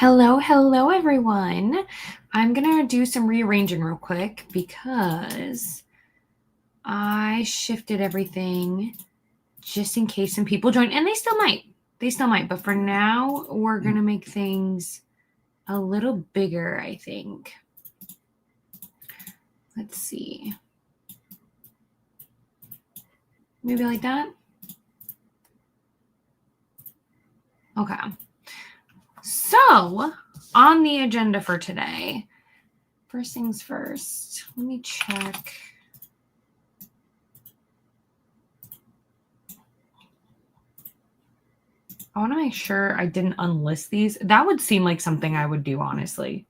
Hello, everyone. I'm going to do some rearranging real quick because I shifted everything just in case some people join, and they still might. But for now, we're going to make things a little bigger, I think. Let's see. Maybe like that? Okay. So, on the agenda for today, first things first, let me check. I want to make sure I didn't unlist these. That would seem like something I would do, honestly.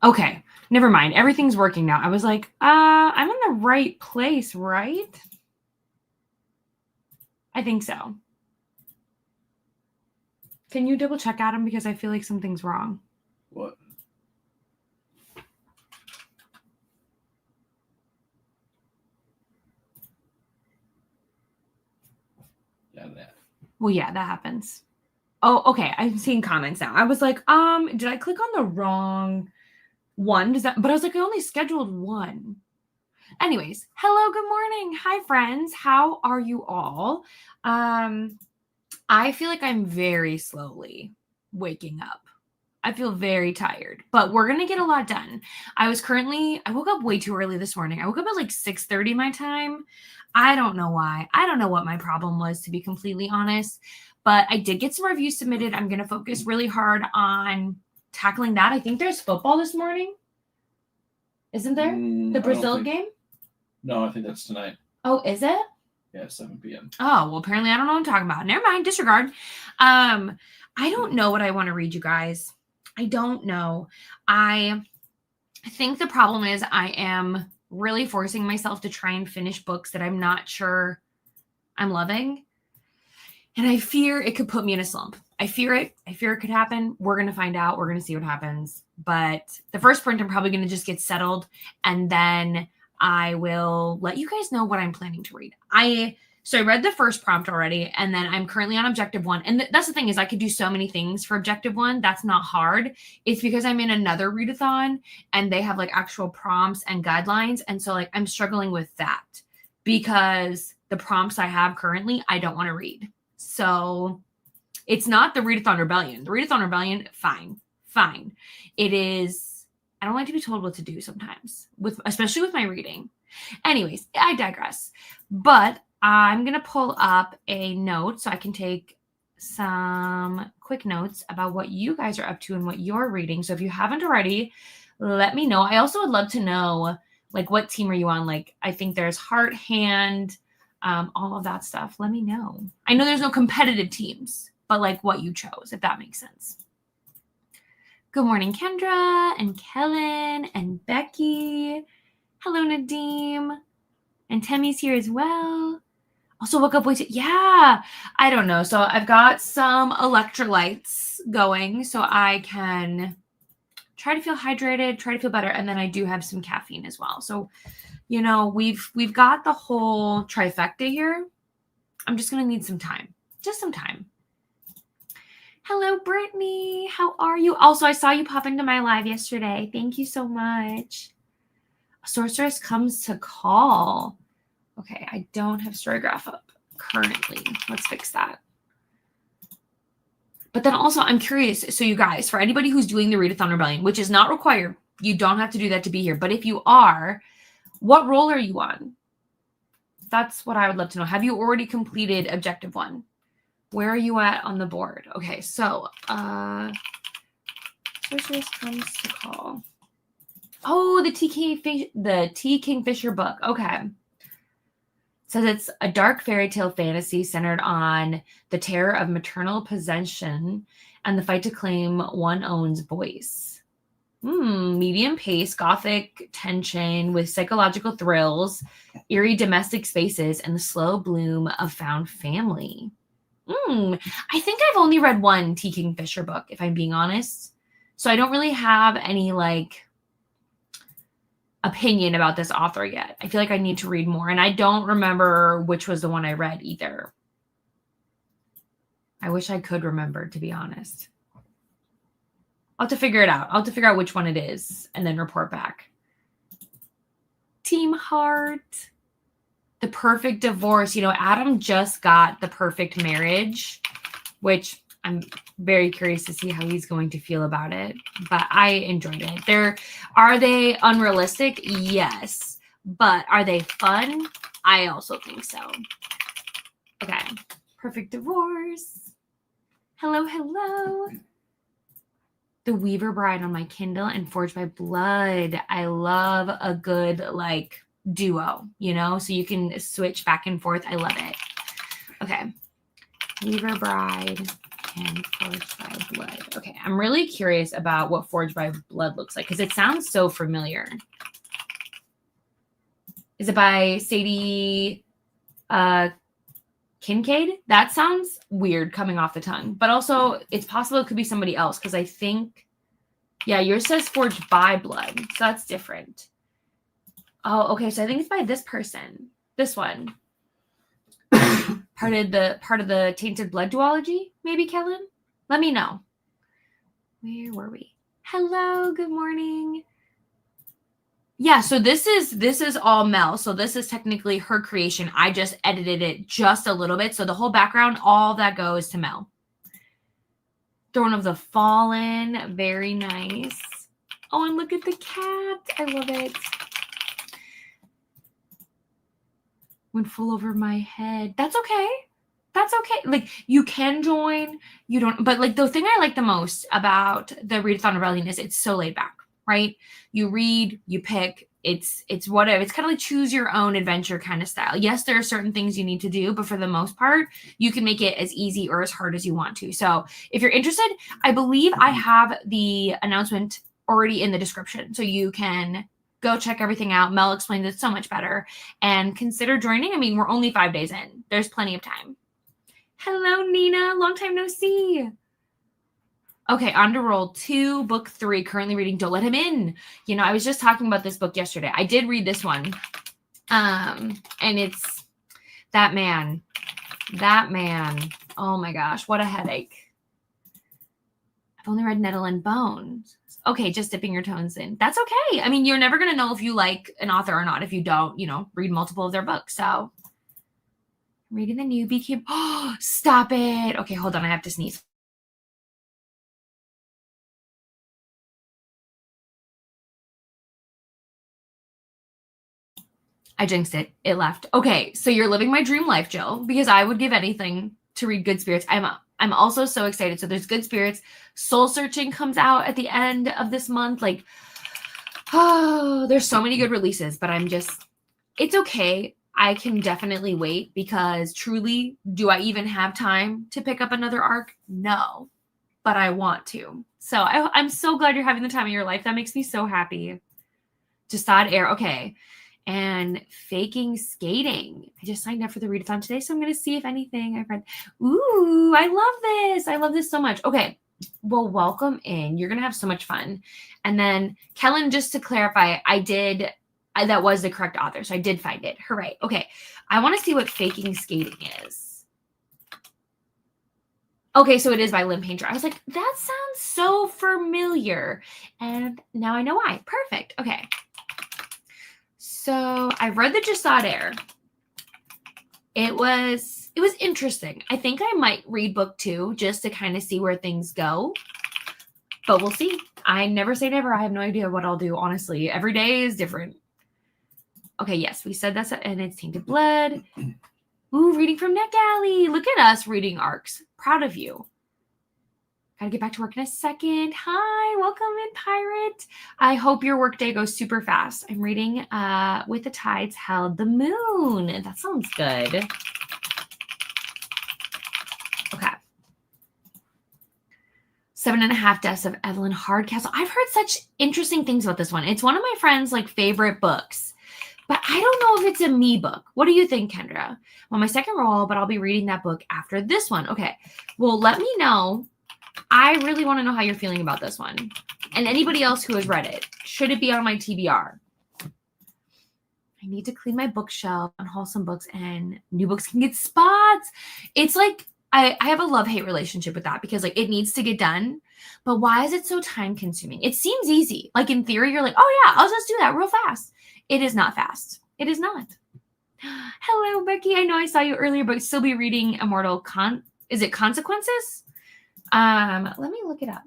Okay, never mind. Everything's working now. I was like, I'm in the right place, right? I think so. Can you double check, Adam? Because I feel like something's wrong. What? Yeah, that. Well, yeah, that happens. Oh, okay. I'm seeing comments now. I was like, did I click on the wrong one? But I was like, I only scheduled one. Anyways, hello, good morning. Hi, friends. How are you all? I feel like I'm very slowly waking up. I feel very tired, but we're going to get a lot done. I woke up way too early this morning. I woke up at like 6:30 my time. I don't know why. I don't know what my problem was, to be completely honest, but I did get some reviews submitted. I'm going to focus really hard on tackling that. I think there's football this morning. Isn't there? The Brazil game? No, I think that's tonight. Oh, is it? Yeah, 7 p.m. Oh, well, apparently I don't know what I'm talking about. Never mind, disregard. I don't know what I want to read, you guys. I don't know. I think the problem is I am really forcing myself to try and finish books that I'm not sure I'm loving. And I fear it could put me in a slump. I fear it. I fear it could happen. We're going to find out. We're going to see what happens. But the first print, I'm probably going to just get settled. And then I will let you guys know what I'm planning to read. So I read the first prompt already, and then I'm currently on objective 1. And that's the thing, is I could do so many things for objective 1. That's not hard. It's because I'm in another readathon and they have like actual prompts and guidelines. And so like I'm struggling with that because the prompts I have currently, I don't want to read. So it's not the Readathon Rebellion. The Readathon Rebellion, fine. It is, I don't like to be told what to do sometimes, especially with my reading. Anyways, I digress. But I'm going to pull up a note so I can take some quick notes about what you guys are up to and what you're reading. So if you haven't already, let me know. I also would love to know, like, what team are you on? Like, I think there's heart, hand, all of that stuff. Let me know. I know there's no competitive teams, but like what you chose, if that makes sense. Good morning, Kendra and Kellen and Becky. Hello, Nadeem. And Temmy's here as well. Also woke up way too, yeah, I don't know. So I've got some electrolytes going so I can try to feel hydrated, try to feel better. And then I do have some caffeine as well. So, you know, we've got the whole trifecta here. I'm just going to need some time, just some time. Hello, Brittany. How are you? Also, I saw you pop into my live yesterday. Thank you so much. A sorceress comes to call. Okay, I don't have Storygraph up currently. Let's fix that. But then also, I'm curious. So you guys, for anybody who's doing the Readathon Rebellion, which is not required, you don't have to do that to be here. But if you are, what role are you on? That's what I would love to know. Have you already completed objective 1? Where are you at on the board? Okay, so sorceress comes to call. Oh, the T. Kingfisher book. Okay. Says it's a dark fairy tale fantasy centered on the terror of maternal possession and the fight to claim one own's voice. Medium pace, gothic tension with psychological thrills, eerie domestic spaces, and the slow bloom of found family. I think I've only read one T. Kingfisher book, if I'm being honest. So I don't really have any like opinion about this author yet. I feel like I need to read more, and I don't remember which was the one I read either. I wish I could remember, to be honest. I'll have to figure it out. I'll have to figure out which one it is and then report back. Team Heart. The Perfect Divorce. You know, Adam just got The Perfect Marriage, which I'm very curious to see how he's going to feel about it. But I enjoyed it. Are they unrealistic? Yes. But are they fun? I also think so. Okay. Perfect Divorce. Hello, hello. The Weaver Bride on my Kindle and Forged by Blood. I love a good, like, duo, you know? So you can switch back and forth. I love it. Okay. Weaver Bride and Forged by Blood. Okay. I'm really curious about what Forged by Blood looks like because it sounds so familiar. Is it by Sadie Kincaid? That sounds weird coming off the tongue, but also it's possible it could be somebody else because I think, yeah, yours says Forged by Blood, so that's different. Oh, okay, so I think it's by this person, this one. part of the Tainted Blood duology, maybe, Kellen? Let me know. Where were we? Hello, good morning. Yeah, so this is all Mel. So this is technically her creation. I just edited it just a little bit. So the whole background, all that goes to Mel. Throne of the Fallen, very nice. Oh, and look at the cat. I love it. Went full over my head. That's okay. That's okay. Like, you can join. You don't. But, like, the thing I like the most about the Readathon Rebellion is it's so laid back, right? You read, you pick. It's whatever. It's kind of like choose your own adventure kind of style. Yes, there are certain things you need to do, but for the most part, you can make it as easy or as hard as you want to. So if you're interested, I believe I have the announcement already in the description. So you can go check everything out. Mel explains it so much better. And consider joining. I mean, we're only 5 days in. There's plenty of time. Hello, Nina. Long time no see. Okay, on to roll 2, book 3. Currently reading Don't Let Him In. You know, I was just talking about this book yesterday. I did read this one. And it's that man. That man. Oh my gosh, what a headache. I've only read Nettle and Bones. Okay, just dipping your toes in. That's okay. I mean, you're never going to know if you like an author or not if you don't, you know, read multiple of their books. So, reading the new Beekeeper. Oh, stop it. Okay, hold on. I have to sneeze. I jinxed it. It left. Okay, so you're living my dream life, Jill, because I would give anything to read Good Spirits. I'm also so excited. So there's Good Spirits. Soul Searching comes out at the end of this month. Like, oh, there's so many good releases, but it's okay. I can definitely wait because truly, do I even have time to pick up another arc? No, but I want to. So I'm so glad you're having the time of your life. That makes me so happy. Just Odd Air. Okay. And Faking Skating. I just signed up for the readathon today, so I'm going to see if anything I've read. Ooh, I love this. I love this so much. Okay, well, welcome in. You're going to have so much fun. And then, Kellen, just to clarify, that was the correct author, so I did find it. Hooray. Okay, I want to see what Faking Skating is. Okay, so it is by Lynn Painter. I was like, that sounds so familiar. And now I know why. Perfect. Okay. So I've read the Just Odd Air. It was interesting. I think I might read book 2 just to kind of see where things go. But we'll see. I never say never. I have no idea what I'll do, honestly. Every day is different. Okay, yes, we said that's and it's Tainted Blood. Ooh, reading from NetGalley. Look at us reading arcs. Proud of you. Gotta get back to work in a second. Hi, welcome in, Pirate. I hope your workday goes super fast. I'm reading With the Tides Held the Moon. That sounds good. Okay. 7.5 Deaths of Evelyn Hardcastle. I've heard such interesting things about this one. It's one of my friends' like favorite books, but I don't know if it's a me book. What do you think, Kendra? Well, my second roll, but I'll be reading that book after this one. Okay. Well, let me know. I really want to know how you're feeling about this one. And anybody else who has read it. Should it be on my TBR? I need to clean my bookshelf. Unwholesome books and new books can get spots. It's like I have a love-hate relationship with that because like it needs to get done. But why is it so time consuming? It seems easy. Like in theory, you're like, oh yeah, I'll just do that real fast. It is not fast. It is not. Hello, Becky. I know I saw you earlier, but still be reading is it Consequences? Let me look it up.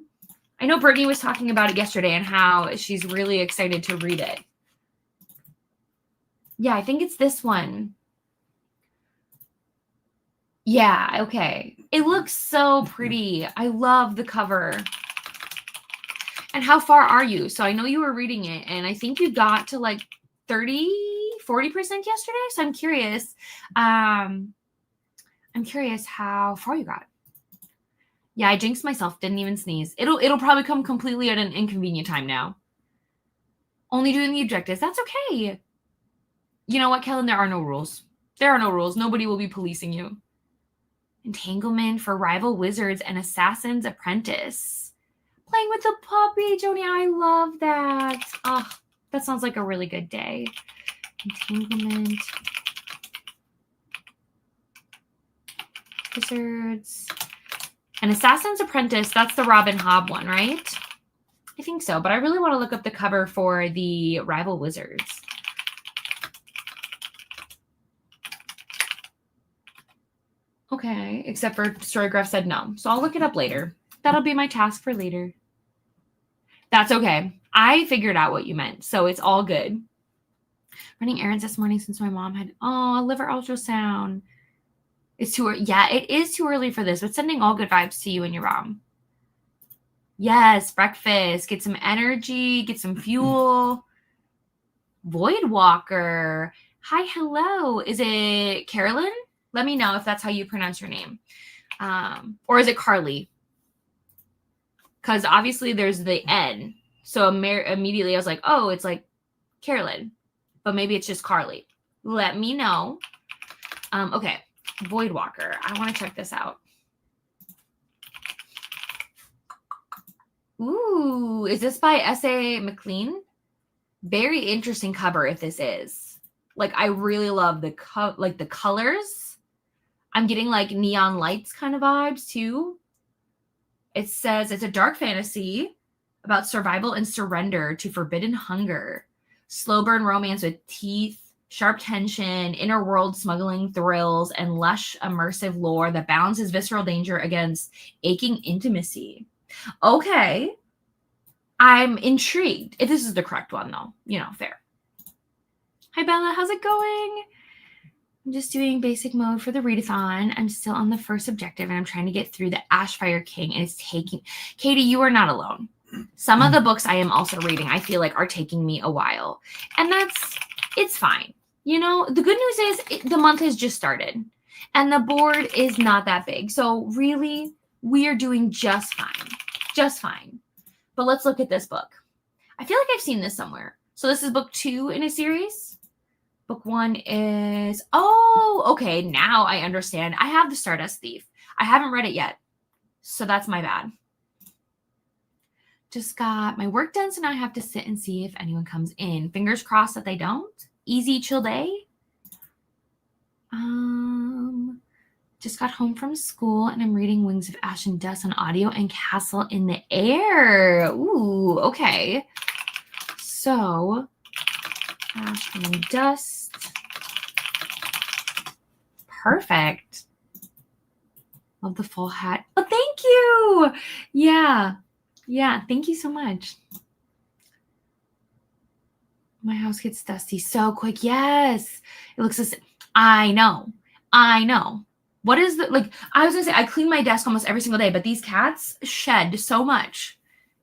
I know Brittany was talking about it yesterday and how she's really excited to read it. Yeah, I think it's this one. Yeah, okay. It looks so pretty. I love the cover. And how far are you? So I know you were reading it, and I think you got to like 30, 40% yesterday. So I'm curious. I'm curious how far you got. Yeah, I jinxed myself. Didn't even sneeze. It'll probably come completely at an inconvenient time now. Only doing the objectives. That's okay. You know what, Kellen? There are no rules. There are no rules. Nobody will be policing you. Entanglement for rival wizards and assassin's apprentice. Playing with the puppy, Joni. I love that. Oh, that sounds like a really good day. Entanglement. Wizards. An assassin's apprentice. That's the Robin Hobb one, right? I think so, but I really want to look up the cover for the rival wizards. Okay, except for Storygraph said no. So I'll look it up later. That'll be my task for later. That's okay. I figured out what you meant, so it's all good. Running errands this morning since my mom had, a liver ultrasound. It's too early. Yeah, it is too early for this, but sending all good vibes to you and your mom. Yes, breakfast. Get some energy, get some fuel. Void Walker. Hi, hello. Is it Carolyn? Let me know if that's how you pronounce your name. Or is it Carly? Because obviously there's the N. So immediately I was like, oh, it's like Carolyn. But maybe it's just Carly. Let me know. Okay. Void Walker. I want to check this out. Ooh, is this by S.A. McLean? Very interesting cover if this is. Like, I really love the colors. I'm getting like neon lights kind of vibes too. It says it's a dark fantasy about survival and surrender to forbidden hunger. Slow burn romance with teeth, sharp tension, inner world smuggling thrills, and lush immersive lore that balances visceral danger against aching intimacy. Okay. I'm intrigued. If this is the correct one, though. You know, fair. Hi, Bella. How's it going? I'm just doing basic mode for the readathon. I'm still on the first objective, and I'm trying to get through the Ashfire King, and it's taking... Katie, you are not alone. Some of the books I am also reading, I feel like, are taking me a while. And it's fine. You know, the good news is the month has just started, and the board is not that big. So really, we are doing just fine. Just fine. But let's look at this book. I feel like I've seen this somewhere. So this is book 2 in a series. Book 1 is, oh, okay, now I understand. I have the Stardust Thief. I haven't read it yet, so that's my bad. Just got my work done, so now I have to sit and see if anyone comes in. Fingers crossed that they don't. Easy, chill day. Just got home from school, and I'm reading Wings of Ash and Dust on audio and Castle in the Air. Ooh, okay. So... Ash and Dust. Perfect. Love the full hat. Oh, thank you. Yeah. Yeah. Thank you so much. My house gets dusty so quick. Yes. It looks as... I know. What is the... Like, I was going to say, I clean my desk almost every single day, but these cats shed so much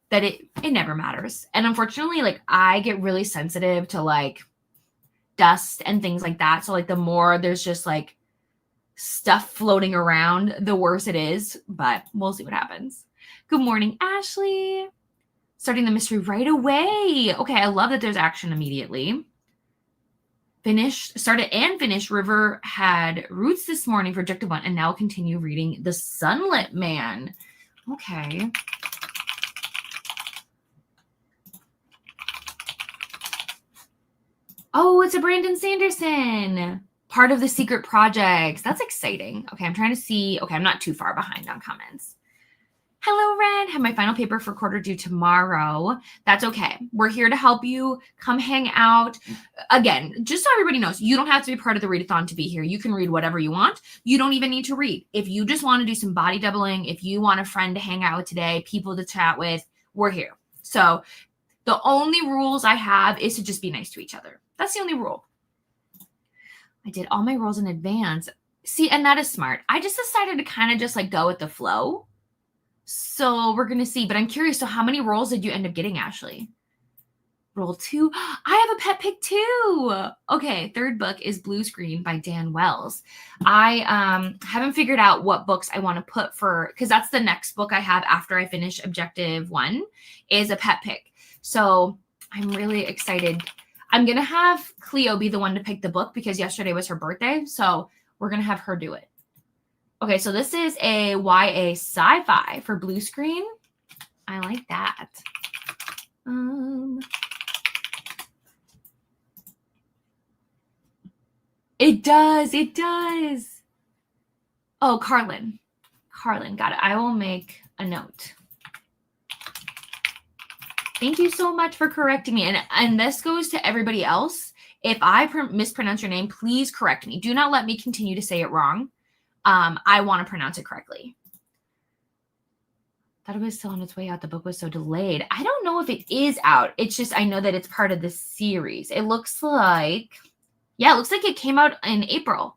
that it never matters. And unfortunately, like, I get really sensitive to like dust and things like that. So like the more there's just like stuff floating around, the worse it is, but we'll see what happens. Good morning, Ashley. Starting the mystery right away. Okay, I love that there's action immediately. Started and finished River had Roots this morning for Objective 1 and now continue reading The Sunlit Man. Okay. Oh, it's a Brandon Sanderson. Part of the secret projects. That's exciting. Okay, I'm trying to see. Okay, I'm not too far behind on comments. Hello, Red. Have my final paper for quarter due tomorrow. That's okay. We're here to help you. Come hang out. Again, just so everybody knows, you don't have to be part of the readathon to be here. You can read whatever you want. You don't even need to read. If you just want to do some body doubling, if you want a friend to hang out with today, people to chat with, we're here. So the only rules I have is to just be nice to each other. That's the only rule. I did all my rolls in advance. See, and that is smart. I just decided to kind of just like go with the flow. So we're going to see, but I'm curious. So how many rolls did you end up getting, Ashley? Roll 2. I have a pet pick too. Okay. Third book is Blue Screen by Dan Wells. I haven't figured out what books I want to put for, because that's the next book I have after I finish objective 1 is a pet pick. So I'm really excited. I'm going to have Cleo be the one to pick the book because yesterday was her birthday. So we're going to have her do it. Okay, so this is a YA sci-fi for Blue Screen. I like that. It does. It does. Oh, Carlin. Carlin, got it. I will make a note. Thank you so much for correcting me. And this goes to everybody else. If I mispronounce your name, please correct me. Do not let me continue to say it wrong. I want to pronounce it correctly. Thought it was still on its way out. The book was so delayed. I don't know if it is out. It's just, I know that it's part of the series. It looks like, yeah, it looks like it came out in April.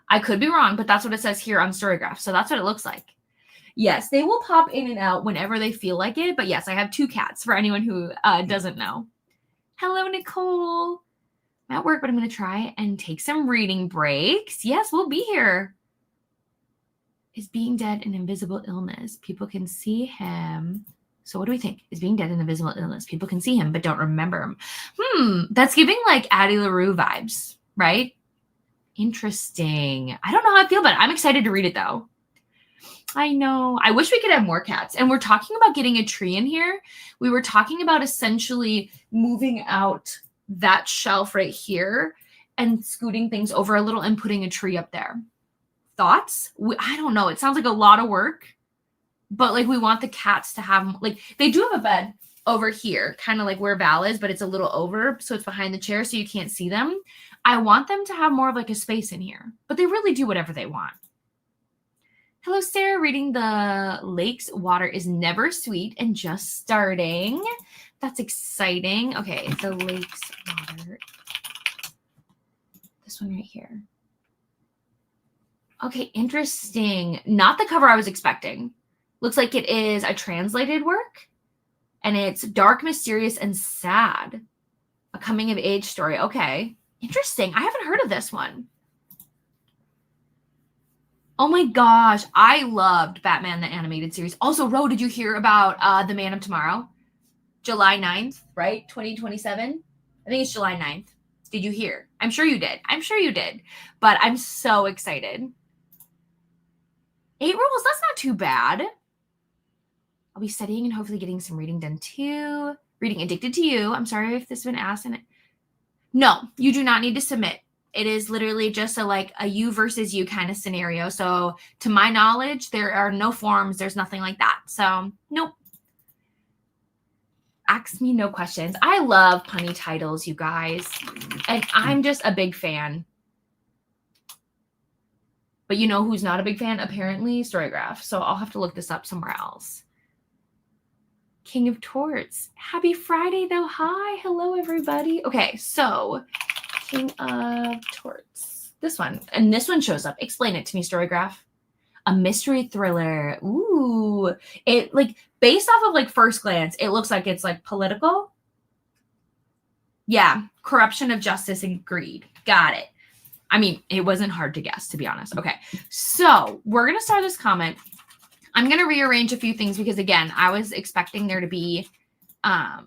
I could be wrong, but that's what it says here on Storygraph. So that's what it looks like. Yes, they will pop in and out whenever they feel like it. But yes, I have 2 cats for anyone who doesn't know. Hello, Nicole. I'm at work, but I'm going to try and take some reading breaks. Yes, we'll be here. Is being dead an invisible illness? People can see him. So what do we think? Is being dead an invisible illness? People can see him, but don't remember him. That's giving like Addie LaRue vibes, right? Interesting. I don't know how I feel about it. I'm excited to read it though. I know. I wish we could have more cats. And we're talking about getting a tree in here. We were talking about essentially moving out that shelf right here and scooting things over a little and putting a tree up there. Thoughts? I don't know. It sounds like a lot of work, but like we want the cats to have, like they do have a bed over here, kind of like where Val is, but it's a little over. So it's behind the chair so you can't see them. I want them to have more of like a space in here, but they really do whatever they want. Hello, Sarah, reading The Lake's Water is Never Sweet and Just Starting. That's exciting. Okay, The Lake's Water. This one right here. Okay, interesting. Not the cover I was expecting. Looks like it is a translated work. And it's dark, mysterious, and sad. A coming-of-age story. Okay. Interesting. I haven't heard of this one. Oh my gosh. I loved Batman the Animated Series. Also, Ro, did you hear about The Man of Tomorrow? July 9th, right? 2027? I think it's July 9th. Did you hear? I'm sure you did. I'm sure you did. But I'm so excited. 8 rolls, that's not too bad. I'll be studying and hopefully getting some reading done too. Reading Addicted to You. I'm sorry if this has been asked. No, you do not need to submit. It is literally just a you versus you kind of scenario. So to my knowledge, there are no forms. There's nothing like that. So nope. Ask me no questions. I love punny titles, you guys. And I'm just a big fan. But you know who's not a big fan? Apparently, Storygraph. So I'll have to look this up somewhere else. King of Torts. Happy Friday, though. Hi. Hello, everybody. Okay, so King of Torts. This one. And this one shows up. Explain it to me, Storygraph. A mystery thriller. Ooh. It, like, based off of, first glance, it looks like it's, political. Yeah. Corruption of justice and greed. Got it. I mean, it wasn't hard to guess, to be honest. Okay, so we're going to start this comment. I'm going to rearrange a few things because, again, I was expecting there to be, I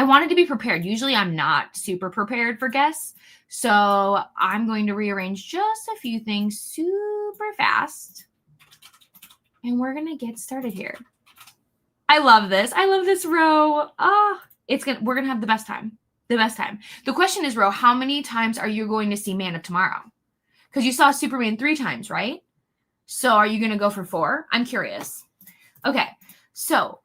wanted to be prepared. Usually I'm not super prepared for guests. So I'm going to rearrange just a few things super fast. And we're going to get started here. I love this. I love this row. We're going to have the best time. The best time. The question is, Ro, how many times are you going to see Man of Tomorrow? Because you saw Superman 3 times, right? So are you going to go for 4? I'm curious. Okay, so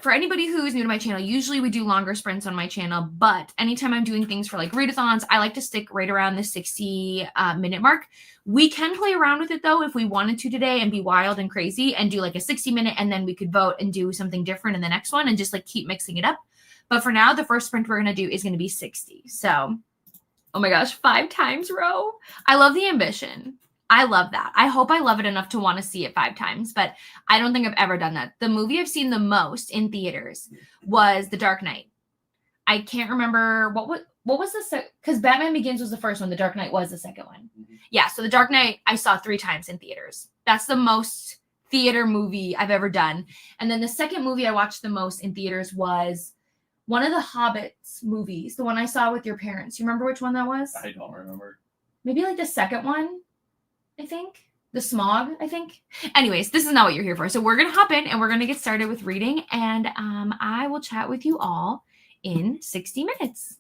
for anybody who is new to my channel, usually we do longer sprints on my channel, but anytime I'm doing things for like readathons, I like to stick right around the 60-minute mark. We can play around with it though if we wanted to today and be wild and crazy and do like a 60-minute, and then we could vote and do something different in the next one and just like keep mixing it up. But for now, the first sprint we're going to do is going to be 60. So, oh my gosh, 5 times, Ro. I love the ambition. I love that. I hope I love it enough to want to see it 5 times, but I don't think I've ever done that. The movie I've seen the most in theaters was The Dark Knight. I can't remember what was the because Batman Begins was the first one. The Dark Knight was the second one. Yeah, so The Dark Knight I saw 3 times in theaters. That's the most theater movie I've ever done. And then the second movie I watched the most in theaters was one of the Hobbits movies, the one I saw with your parents. You remember which one that was? I don't remember. Maybe like the second one. I think. The Smog, I think. Anyways, this is not what you're here for. So we're going to hop in and we're going to get started with reading. And I will chat with you all in 60 minutes.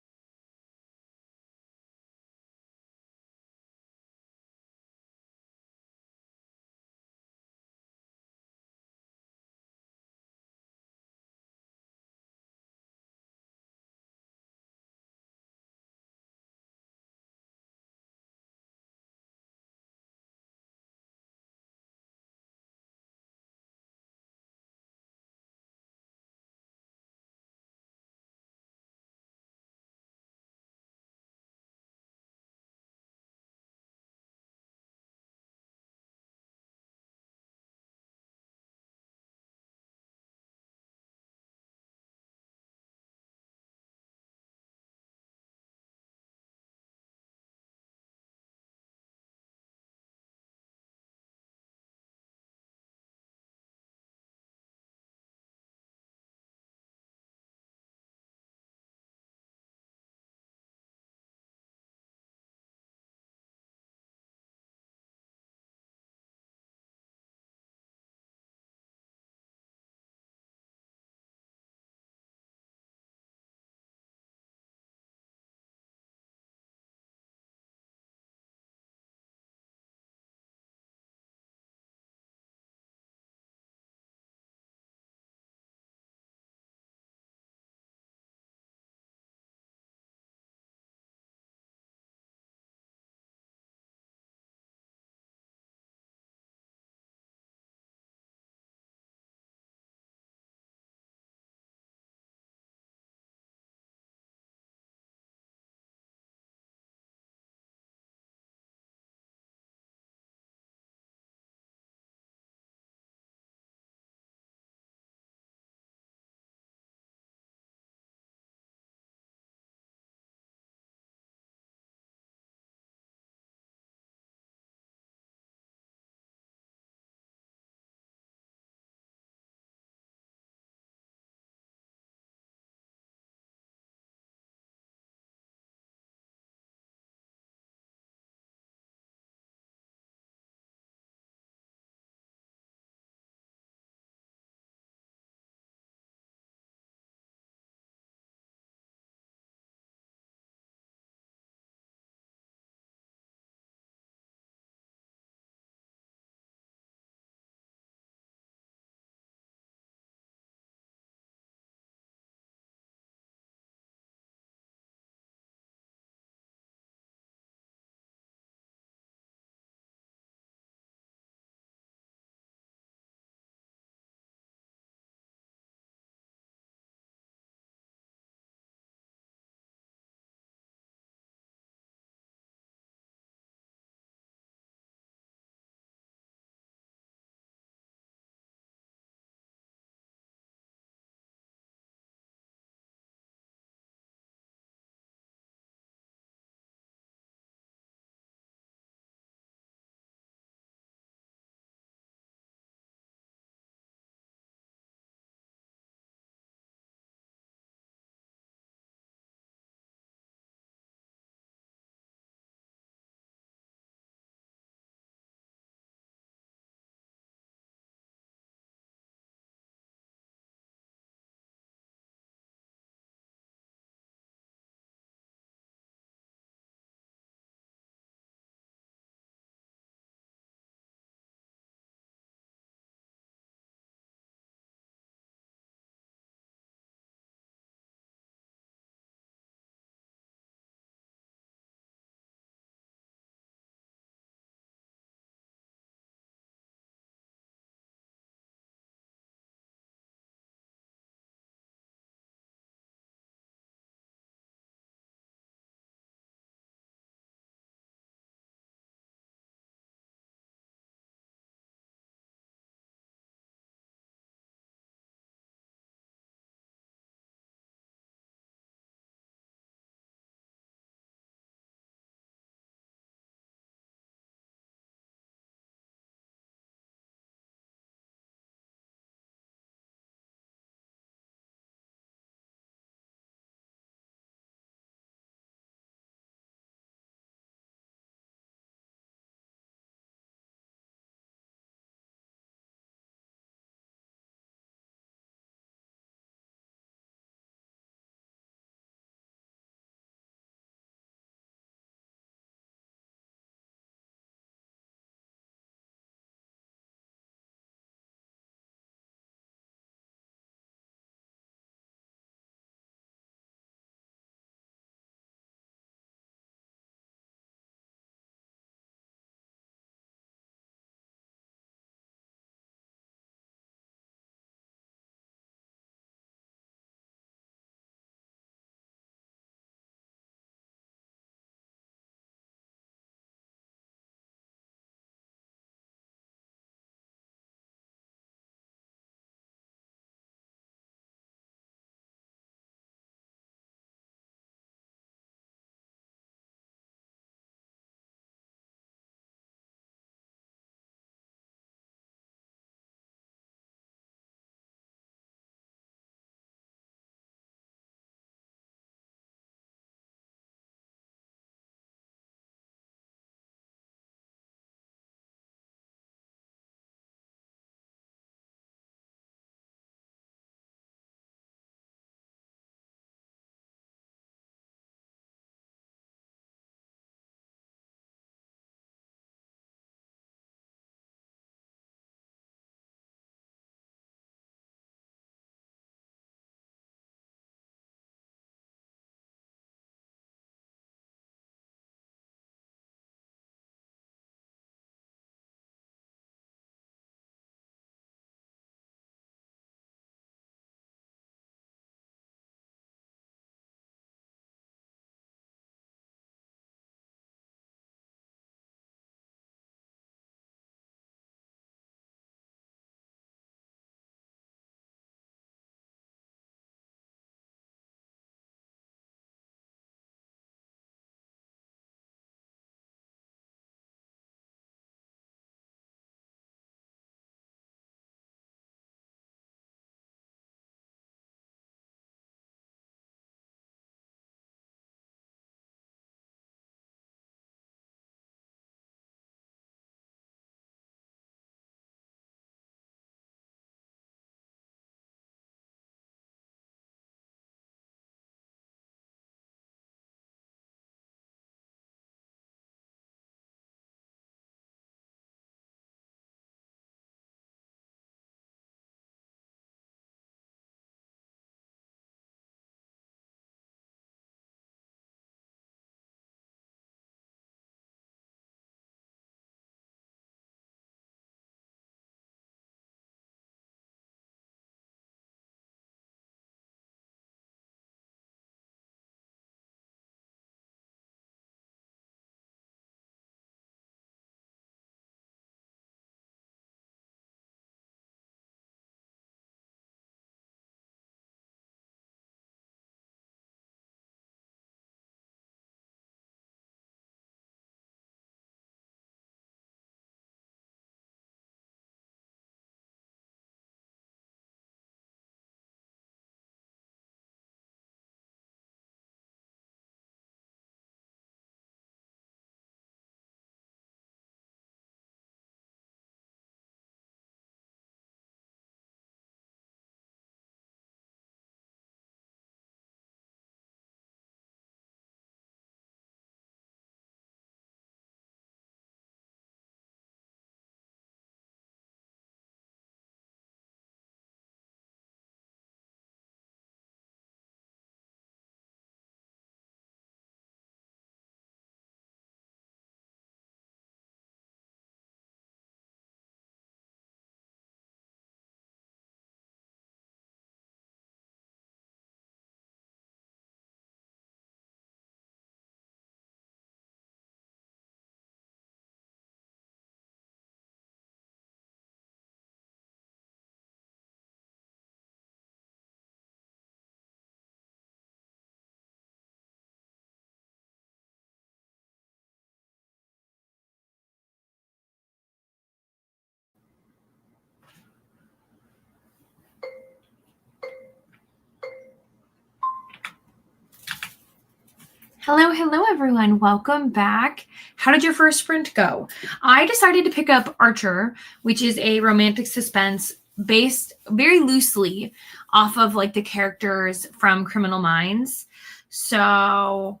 Hello, everyone. Welcome back. How did your first sprint go? I decided to pick up Archer, which is a romantic suspense based very loosely off of like the characters from Criminal Minds. So,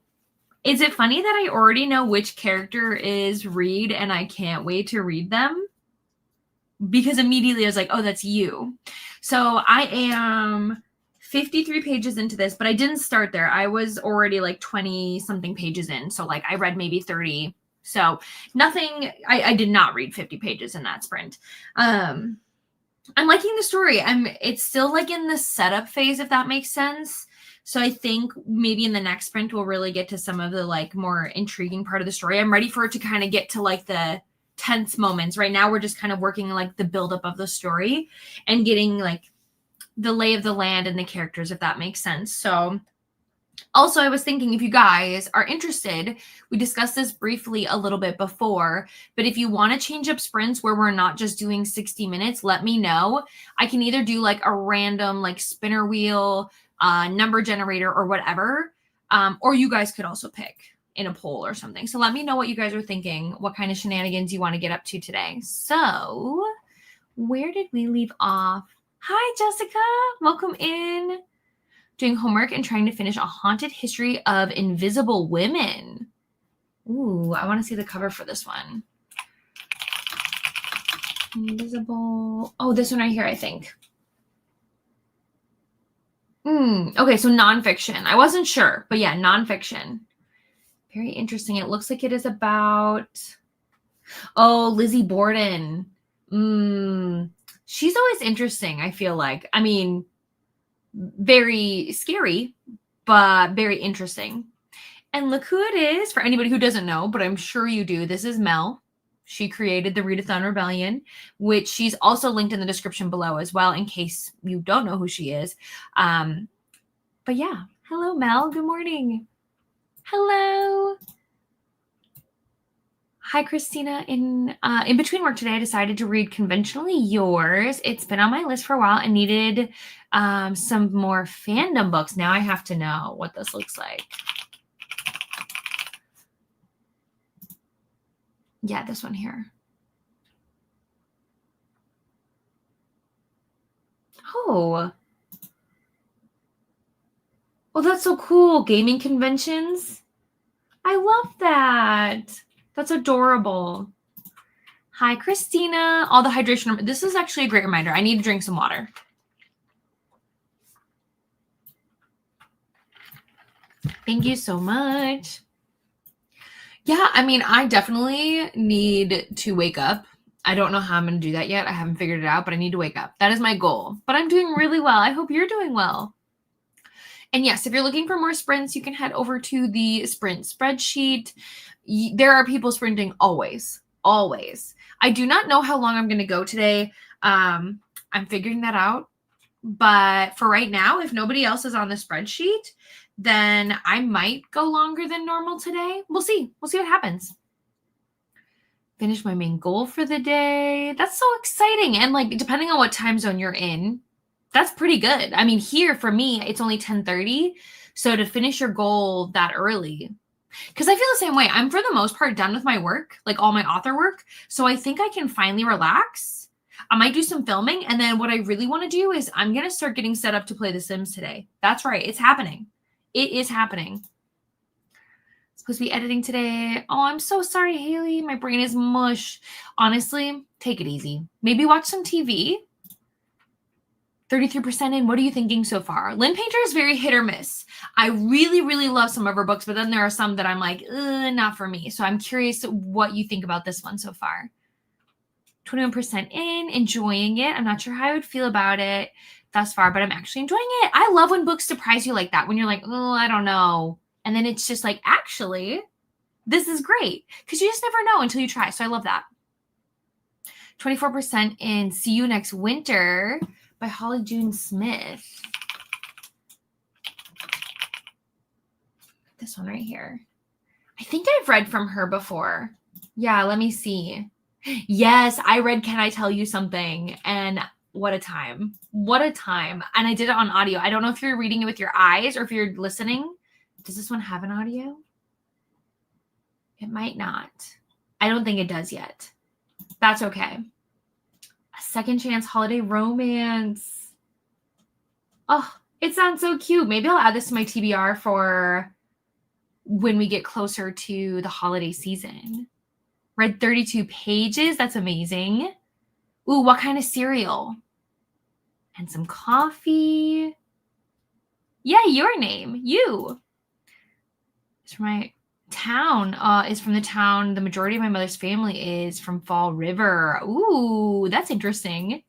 is it funny that I already know which character is Reed and I can't wait to read them? Because immediately I was like, oh, that's you. So, I am 53 pages into this, but I didn't start there. I was already like 20 something pages in. So like I read maybe 30. So nothing, I did not read 50 pages in that sprint. I'm liking the story. It's still like in the setup phase, if that makes sense. So I think maybe in the next sprint, we'll really get to some of the like more intriguing part of the story. I'm ready for it to kind of get to like the tense moments. Right now, we're just kind of working like the buildup of the story and getting like the lay of the land and the characters, if that makes sense. So also I was thinking, if you guys are interested, we discussed this briefly a little bit before, but if you want to change up sprints where we're not just doing 60 minutes, let me know. I can either do like a random like spinner wheel, number generator or whatever, or you guys could also pick in a poll or something. So let me know what you guys are thinking, what kind of shenanigans you want to get up to today. So where did we leave off? Hi, Jessica. Welcome in. Doing homework and trying to finish A Haunted History of Invisible Women. Ooh, I want to see the cover for this one. Invisible. Oh, this one right here, I think. Okay, so nonfiction. I wasn't sure, but yeah, nonfiction. Very interesting. It looks like it is about... Oh, Lizzie Borden. She's always interesting, I feel like. I mean, very scary, but very interesting. And look who it is, for anybody who doesn't know, but I'm sure you do. This is Mel. She created the Readathon Rebellion, which she's also linked in the description below as well, in case you don't know who she is. But yeah, hello, Mel. Good morning. Hello. Hi, Christina. In between work today, I decided to read Conventionally Yours. It's been on my list for a while and needed some more fandom books. Now I have to know what this looks like. Yeah, this one here. Oh. Oh, that's so cool. Gaming conventions. I love that. That's adorable. Hi, Christina. All the hydration. This is actually a great reminder. I need to drink some water. Thank you so much. Yeah, I mean, I definitely need to wake up. I don't know how I'm going to do that yet. I haven't figured it out, but I need to wake up. That is my goal. But I'm doing really well. I hope you're doing well. And yes, if you're looking for more sprints, you can head over to the sprint spreadsheet. There are people sprinting always. I do not know how long I'm going to go today. I'm figuring that out. But for right now, if nobody else is on the spreadsheet, then I might go longer than normal today. We'll see. We'll see what happens. Finish my main goal for the day. That's so exciting. And like, depending on what time zone you're in, that's pretty good. I mean, here for me, it's only 10:30. So to finish your goal that early, because I feel the same way. I'm for the most part done with my work, like all my author work. So I think I can finally relax. I might do some filming. And then what I really want to do is I'm going to start getting set up to play The Sims today. That's right. It's happening. It is happening. It's supposed to be editing today. Oh, I'm so sorry, Haley. My brain is mush. Honestly, take it easy. Maybe watch some TV. 33% in. What are you thinking so far? Lynn Painter is very hit or miss. I really, really love some of her books, but then there are some that I'm like, not for me. So I'm curious what you think about this one so far. 21% in, enjoying it. I'm not sure how I would feel about it thus far, but I'm actually enjoying it. I love when books surprise you like that, when you're like, oh, I don't know. And then it's just like, actually, this is great. Because you just never know until you try. So I love that. 24% in See You Next Winter by Holly June Smith. This one right here. I think I've read from her before. Yeah, let me see. Yes, I read Can I Tell You Something? And what a time. What a time. And I did it on audio. I don't know if you're reading it with your eyes or if you're listening. Does this one have an audio? It might not. I don't think it does yet. That's okay. A second chance holiday romance. Oh, it sounds so cute. Maybe I'll add this to my TBR for when we get closer to the holiday season. Read 32 pages. That's amazing. Ooh, what kind of cereal? And some coffee. Yeah, your name. You. It's from my town. Is from the town. The majority of my mother's family is from Fall River. Ooh, that's interesting.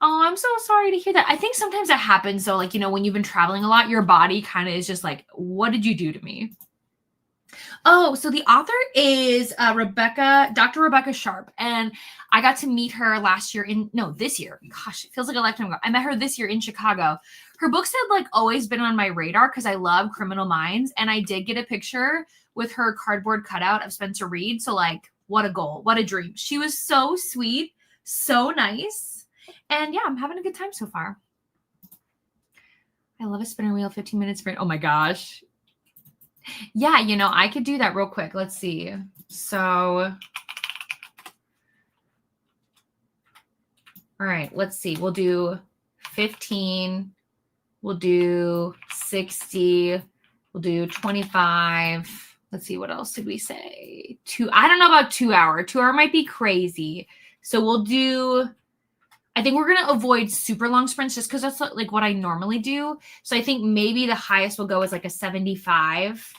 Oh, I'm so sorry to hear that. I think sometimes that happens though, like, when you've been traveling a lot, your body kind of is just like, what did you do to me? Oh, so the author is Dr. Rebecca Sharp. And I got to meet her this year. Gosh, it feels like a lifetime ago. I met her this year in Chicago. Her books had like always been on my radar because I love Criminal Minds. And I did get a picture with her cardboard cutout of Spencer Reed. So like, what a goal, what a dream. She was so sweet, so nice. And yeah, I'm having a good time so far. I love a spinner wheel, 15-minute sprint. Oh my gosh. Yeah, I could do that real quick. Let's see. So, all right, let's see. We'll do 15. We'll do 60. We'll do 25. Let's see. What else did we say? I don't know about 2 hour. 2 hour might be crazy. So we'll do, I think we're going to avoid super long sprints just because that's like what I normally do. So I think maybe the highest we'll go is like a 75.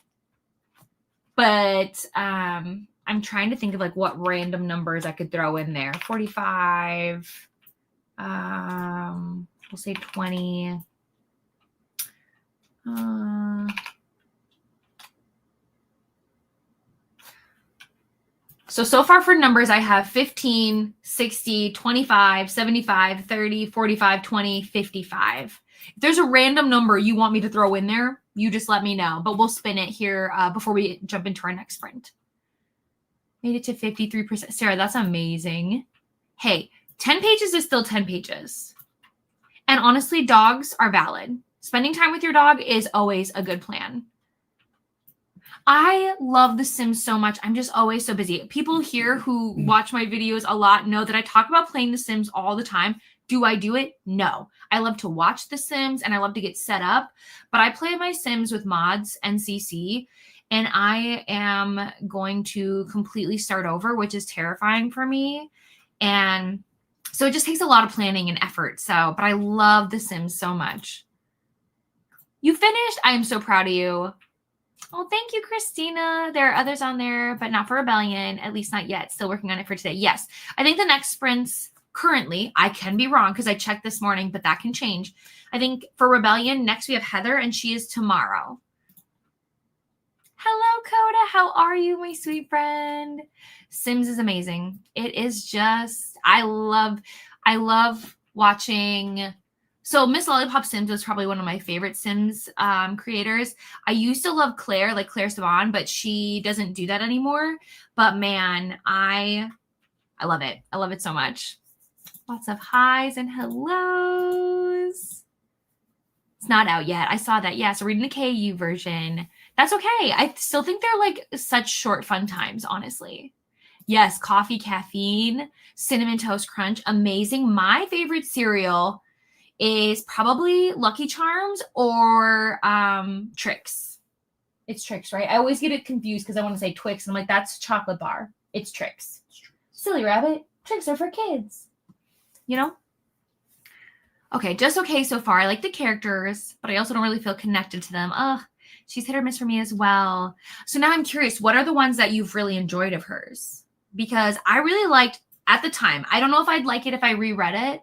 But I'm trying to think of like what random numbers I could throw in there. 45. We'll say 20. So far for numbers, I have 15, 60, 25, 75, 30, 45, 20, 55. If there's a random number you want me to throw in there, you just let me know. But we'll spin it here before we jump into our next sprint. Made it to 53%. Sarah, that's amazing. Hey, 10 pages is still 10 pages. And honestly, dogs are valid. Spending time with your dog is always a good plan. I love The Sims so much. I'm just always so busy. People here who watch my videos a lot know that I talk about playing The Sims all the time. Do I do it? No. I love to watch The Sims and I love to get set up, but I play my Sims with mods and CC, and I am going to completely start over, which is terrifying for me. And so it just takes a lot of planning and effort. But I love The Sims so much. You finished? I am so proud of you. Oh, thank you, Christina. There are others on there, but not for Rebellion, at least not yet. Still working on it for today. Yes, I think the next sprints currently, I can be wrong because I checked this morning, but that can change. I think for Rebellion, next we have Heather, and she is tomorrow. Hello, Coda. How are you, my sweet friend? Sims is amazing. It is just, I love watching. So Miss Lollipop Sims was probably one of my favorite Sims creators. I used to love Claire, like Claire Savon, but she doesn't do that anymore. But man, I love it. I love it so much. Lots of highs and hellos. It's not out yet. I saw that. Yeah, so reading the KU version. That's okay. I still think they're like such short fun times, honestly. Yes, coffee, caffeine, cinnamon toast crunch. Amazing. My favorite cereal is probably Lucky Charms or Trix. It's Trix, right? I always get it confused because I want to say Twix. And I'm like, that's chocolate bar. It's Trix. Silly rabbit. Trix are for kids. Okay, just okay so far. I like the characters, but I also don't really feel connected to them. Ugh, she's hit or miss for me as well. So now I'm curious, what are the ones that you've really enjoyed of hers? Because I really liked, at the time, I don't know if I'd like it if I reread it.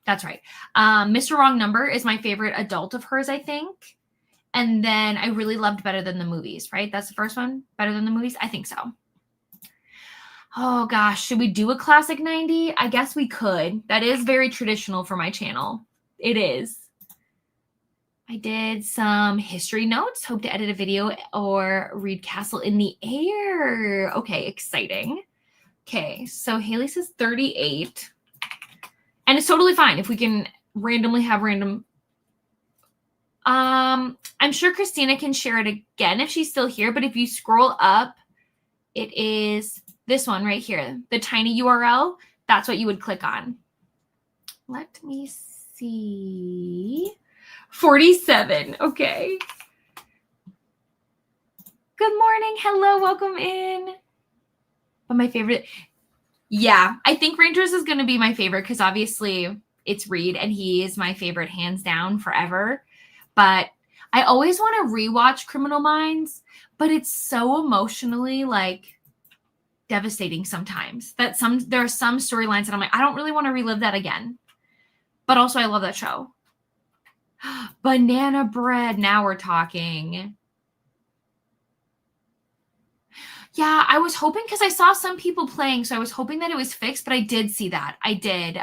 That's right. Mr. Wrong Number is my favorite adult of hers, I think. And then I really loved Better Than the Movies, right? That's the first one? Better Than the Movies? I think so. Oh, gosh. Should we do a classic 90? I guess we could. That is very traditional for my channel. It is. I did some history notes. Hope to edit a video or read Castle in the Air. Okay, exciting. Okay, so Haley says 38. And it's totally fine if we can randomly have random. I'm sure Christina can share it again if she's still here, but if you scroll up, it is this one right here, the tiny URL. That's what you would click on. Let me see. 47. Okay. Good morning. Hello. Welcome in. But my favorite. Yeah, I think Rangers is going to be my favorite because obviously it's Reed and he is my favorite hands down forever. But I always want to rewatch Criminal Minds, but it's so emotionally like devastating sometimes that there are some storylines that I'm like, I don't really want to relive that again. But also I love that show. Banana bread. Now we're talking. Yeah, I was hoping because I saw some people playing, so I was hoping that it was fixed, but I did see that. I did.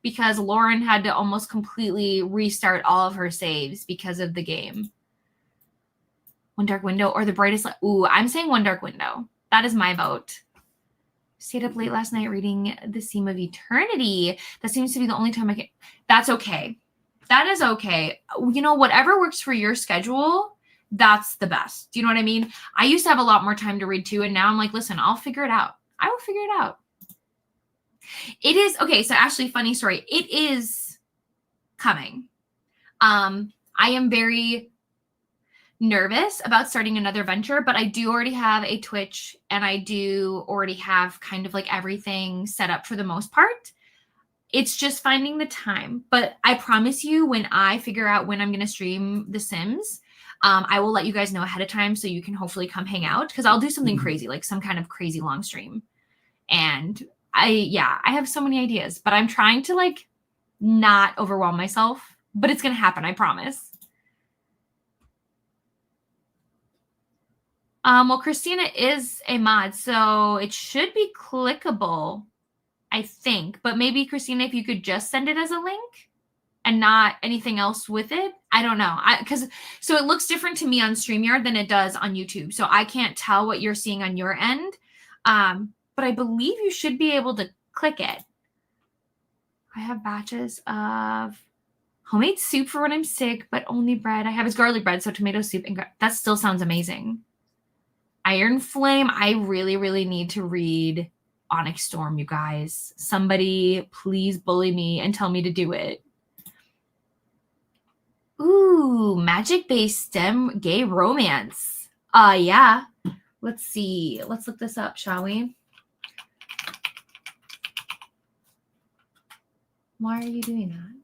Because Lauren had to almost completely restart all of her saves because of the game. One Dark Window or The Brightest Light. Ooh, I'm saying One Dark Window. That is my vote. Stayed up late last night reading The Seam of Eternity. That seems to be the only time I can. That's okay. That is okay. You know, whatever works for your schedule, that's the best. Do you know what I mean? I used to have a lot more time to read too, and now I'm like, listen, I'll figure it out. I will figure it out. It is okay. So Ashley, funny story. It is coming. I am very nervous about starting another venture, but I do already have a Twitch and I do already have kind of like everything set up for the most part. It's just finding the time. But I promise you, when I figure out when I'm going to stream The Sims, I will let you guys know ahead of time so you can hopefully come hang out because I'll do something crazy, like some kind of crazy long stream. And I have so many ideas, but I'm trying to like not overwhelm myself, but it's going to happen. I promise. Well, Christina is a mod, so it should be clickable, I think. But maybe, Christina, if you could just send it as a link and not anything else with it. I don't know. So it looks different to me on StreamYard than it does on YouTube. So I can't tell what you're seeing on your end. But I believe you should be able to click it. I have batches of homemade soup for when I'm sick, but only bread. I have is garlic bread, so tomato soup. And that still sounds amazing. Iron Flame. I really, really need to read Onyx Storm, you guys. Somebody please bully me and tell me to do it. Ooh, magic-based STEM gay romance. Yeah. Let's see. Let's look this up, shall we? Why are you doing that?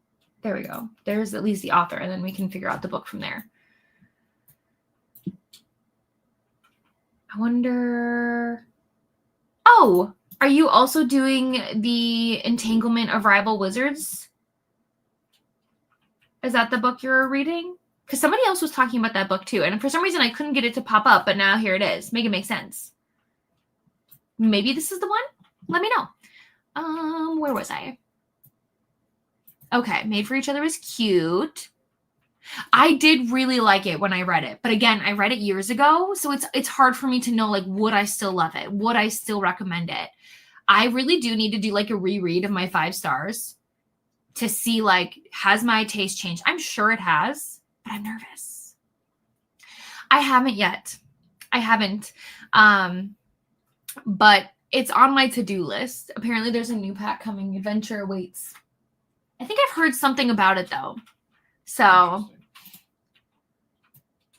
There we go. There's at least the author, and then we can figure out the book from there. I wonder... Oh, are you also doing the Entanglement of Rival Wizards? Is that the book you're reading? Because somebody else was talking about that book too. And for some reason, I couldn't get it to pop up, but now here it is. Make it make sense. Maybe this is the one? Let me know. Where was I? Okay, Made for Each Other is cute. I did really like it when I read it. But again, I read it years ago. So it's hard for me to know, like, would I still love it? Would I still recommend it? I really do need to do like a reread of my 5 stars to see, like, has my taste changed? I'm sure it has, but I'm nervous. I haven't yet. I haven't. But it's on my to-do list. Apparently there's a new pack coming. Adventure awaits. I think I've heard something about it, though. So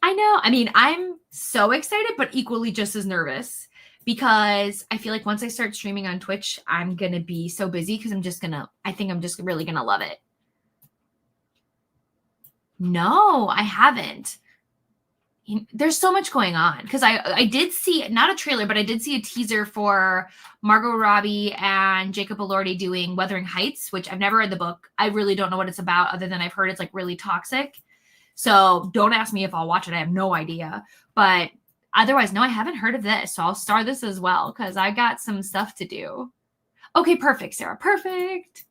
I know. I mean, I'm so excited, but equally just as nervous because I feel like once I start streaming on Twitch, I'm going to be so busy because I think I'm just really going to love it. No, I haven't. There's so much going on because I did see, not a trailer, but I did see a teaser for Margot Robbie and Jacob Elordi doing Wuthering Heights, which I've never read the book. I really don't know what it's about other than I've heard it's like really toxic. So don't ask me if I'll watch it. I have no idea. But otherwise, no, I haven't heard of this. So I'll star this as well because I got some stuff to do. Okay, perfect, Sarah. Perfect.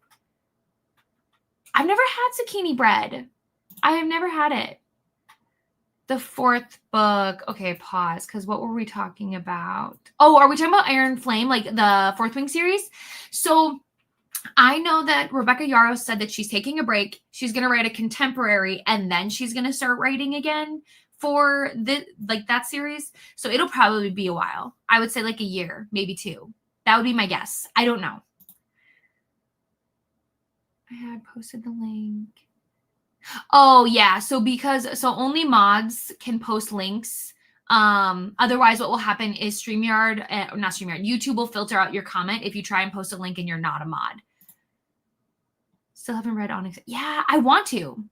I've never had zucchini bread. I have never had it. The 4th book. Okay, pause. Because what were we talking about? Oh, are we talking about Iron Flame, like the 4th Wing series? So I know that Rebecca Yarros said that she's taking a break. She's going to write a contemporary and then she's going to start writing again for that series. So it'll probably be a while. I would say like a year, maybe 2. That would be my guess. I don't know. I had posted the link. Oh yeah, so only mods can post links. Otherwise what will happen is YouTube will filter out your comment if you try and post a link and you're not a mod. Still haven't read Onyx. Yeah, I want to.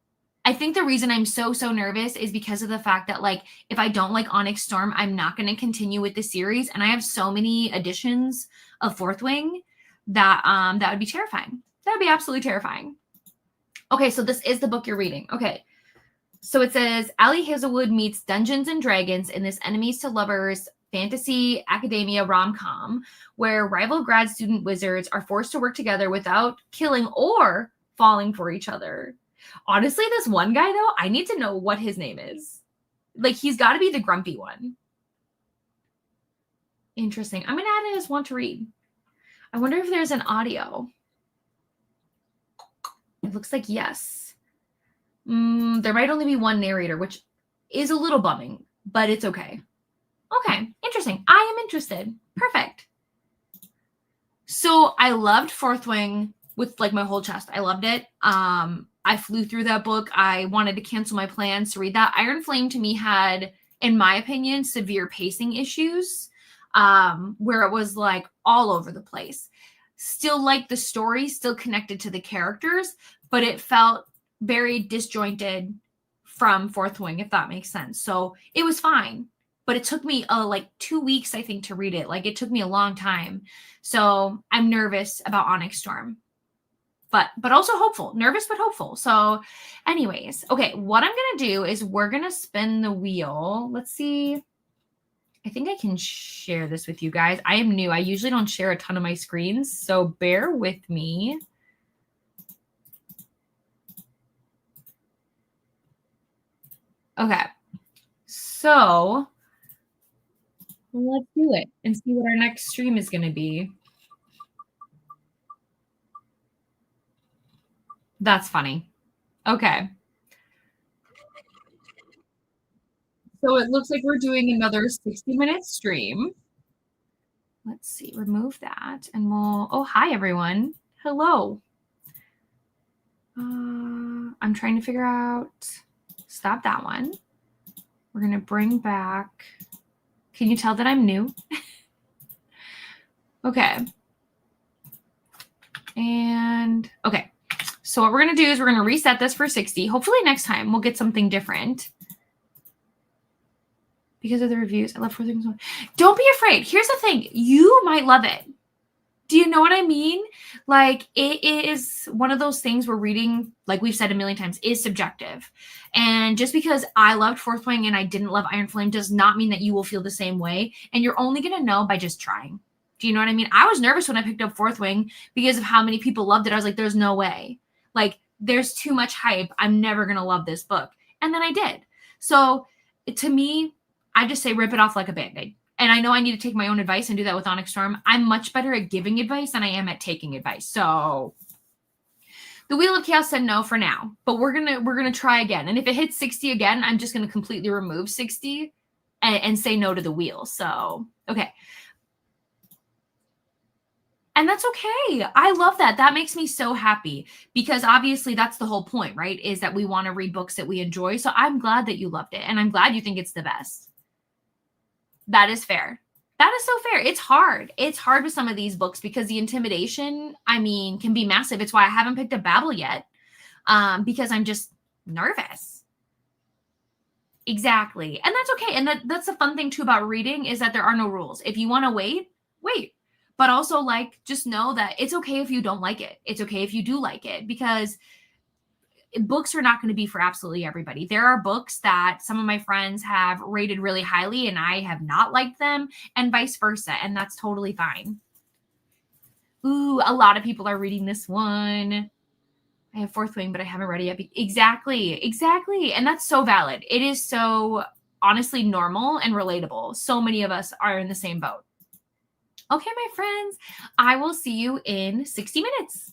I think the reason I'm so nervous is because of the fact that, like, if I don't like Onyx Storm, I'm not going to continue with the series, and I have so many editions of Fourth Wing that that would be terrifying. That would be absolutely terrifying. Okay, so this is the book you're reading. Okay. So it says Ali Hazelwood meets Dungeons and Dragons in this enemies to lovers fantasy academia rom-com where rival grad student wizards are forced to work together without killing or falling for each other. Honestly, this one guy, though, I need to know what his name is. Like, he's got to be the grumpy one. Interesting. I'm going to add it as want to read. I wonder if there's an audio. It looks like yes. There might only be one narrator, which is a little bumming, but it's okay. Okay, interesting. I am interested. Perfect. So I loved Fourth Wing with like my whole chest. I loved it. I flew through that book. I wanted to cancel my plans to read that. Iron Flame to me had, in my opinion, severe pacing issues, where it was like all over the place. Still like the story, still connected to the characters, but it felt very disjointed from Fourth Wing, if that makes sense. So it was fine, but it took me like 2 weeks, I think, to read it. Like, it took me a long time. So I'm nervous about Onyx Storm, but also hopeful. Nervous, but hopeful. So anyways, okay, what I'm going to do is we're going to spin the wheel. Let's see. I think I can share this with you guys. I am new. I usually don't share a ton of my screens, so bear with me. Okay, so let's do it and see what our next stream is going to be. That's funny. Okay. So it looks like we're doing another 60-minute stream. Let's see, remove that and we'll, oh, hi everyone. Hello. I'm trying to figure out, stop that one. We're going to bring back, can you tell that I'm new? Okay. And okay. So what we're going to do is we're going to reset this for 60. Hopefully next time we'll get something different. Because of the reviews, I love Fourth Wing. Don't be afraid. Here's the thing. You might love it. Do you know what I mean? Like, it is one of those things where reading, like we've said a million times, is subjective. And just because I loved Fourth Wing and I didn't love Iron Flame does not mean that you will feel the same way. And you're only going to know by just trying. Do you know what I mean? I was nervous when I picked up Fourth Wing because of how many people loved it. I was like, there's no way. Like, there's too much hype. I'm never going to love this book. And then I did. So to me, I just say rip it off like a Band-Aid. And I know I need to take my own advice and do that with Onyx Storm. I'm much better at giving advice than I am at taking advice. So the Wheel of Chaos said no for now, but we're gonna try again. And if it hits 60 again, I'm just gonna completely remove 60 and say no to the wheel. So okay. And that's okay. I love that. That makes me so happy because obviously that's the whole point, right? Is that we want to read books that we enjoy. So I'm glad that you loved it. And I'm glad you think it's the best. That is fair. That is so fair. It's hard. It's hard with some of these books because the intimidation, I mean, can be massive. It's why I haven't picked up Babel yet because I'm just nervous. Exactly. And that's okay. And that's the fun thing too about reading is that there are no rules. If you want to wait, wait. But also, like, just know that it's okay if you don't like it. It's okay if you do like it because books are not going to be for absolutely everybody. There are books that some of my friends have rated really highly and I have not liked them and vice versa. And that's totally fine. Ooh, a lot of people are reading this one. I have Fourth Wing, but I haven't read it yet. Exactly. And that's so valid. It is so honestly normal and relatable. So many of us are in the same boat. Okay, my friends, I will see you in 60 minutes.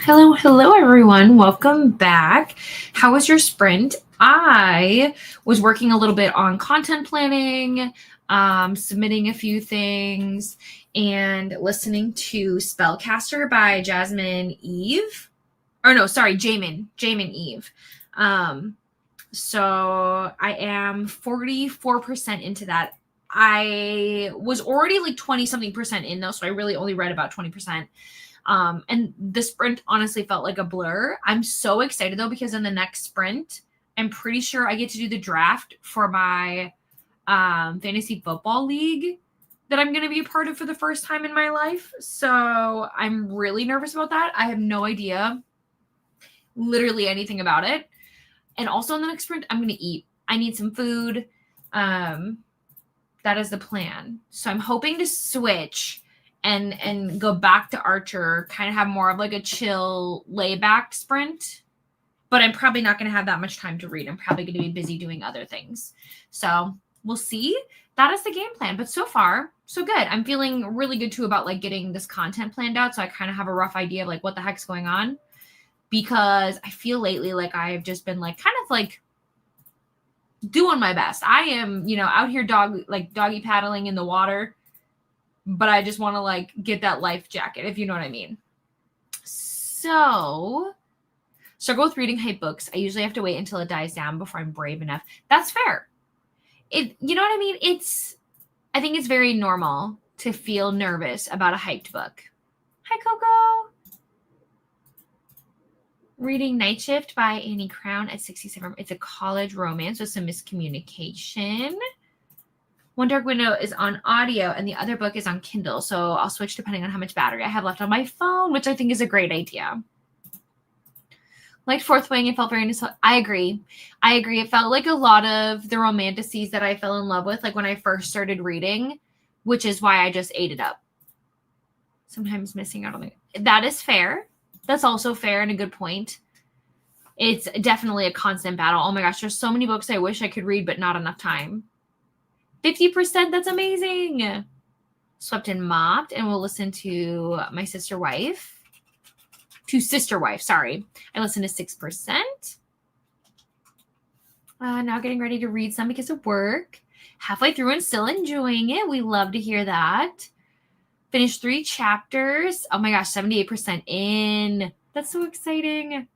Hello, everyone. Welcome back. How was your sprint? I was working a little bit on content planning, submitting a few things, and listening to Spellcaster by Jasmine Eve. Or no, sorry, Jamin Eve. So I am 44% into that. I was already like 20 something percent in though, so I really only read about 20%. And the sprint honestly felt like a blur. I'm so excited though, because in the next sprint, I'm pretty sure I get to do the draft for my fantasy football league that I'm going to be a part of for the first time in my life. So I'm really nervous about that. I have no idea literally anything about it. And also in the next sprint, I'm going to eat. I need some food. That is the plan. So I'm hoping to switch and go back to Archer, kind of have more of like a chill layback sprint. But I'm probably not going to have that much time to read. I'm probably going to be busy doing other things. So we'll see. That is the game plan. But so far, so good. I'm feeling really good too about like getting this content planned out. So I kind of have a rough idea of like what the heck's going on. Because I feel lately like I've just been like kind of like doing my best. I am, out here doggy paddling in the water, but I just want to like get that life jacket, if you know what I mean. So struggle with reading hype books. I usually have to wait until it dies down before I'm brave enough. That's fair. You know what I mean? I think it's very normal to feel nervous about a hyped book. Hi, Coco. Reading Night Shift by Annie Crown at 67. It's a college romance with some miscommunication. One Dark Window is on audio and the other book is on Kindle. So I'll switch depending on how much battery I have left on my phone, which I think is a great idea. Liked Fourth Wing. It felt very nostalgic. I agree. It felt like a lot of the romanticities that I fell in love with, like when I first started reading, which is why I just ate it up. Sometimes missing out on it. That is fair. That's also fair and a good point. It's definitely a constant battle. Oh my gosh, there's so many books I wish I could read, but not enough time. 50%, that's amazing. Swept and Mopped, and we'll listen to My Sister Wife. Sister Wife, sorry. I listened to 6%. Now getting ready to read some because of work. Halfway through and still enjoying it. We love to hear that. Finished 3 chapters. Oh my gosh, 78% in. That's so exciting.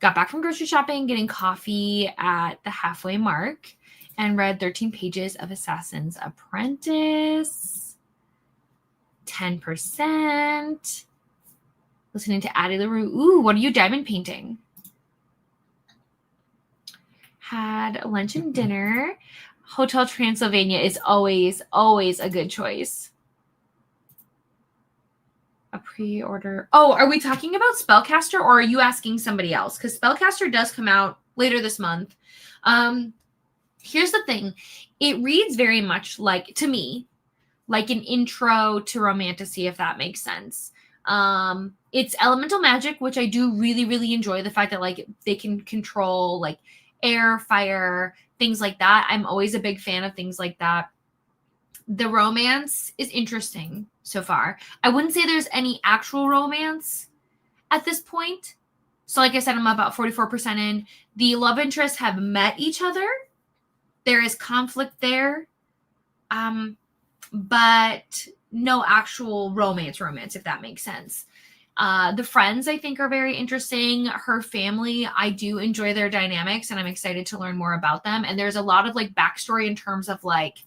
Got back from grocery shopping, getting coffee at the halfway mark, and read 13 pages of Assassin's Apprentice. 10%. Listening to Addie LaRue. Ooh, what are you diamond painting? Had lunch and dinner. Hotel Transylvania is always, always a good choice. A pre-order. Oh, are we talking about Spellcaster or are you asking somebody else? Because Spellcaster does come out later this month. Here's the thing. It reads very much like, to me, like an intro to Romantasy, if that makes sense. It's elemental magic, which I do really, really enjoy. The fact that like they can control like air, fire, things like that. I'm always a big fan of things like that. The romance is interesting so far. I wouldn't say there's any actual romance at this point. So like I said, I'm about 44% in. The love interests have met each other. There is conflict there. But no actual romance, if that makes sense. The friends, I think, are very interesting. Her family, I do enjoy their dynamics, and I'm excited to learn more about them. And there's a lot of like backstory in terms of like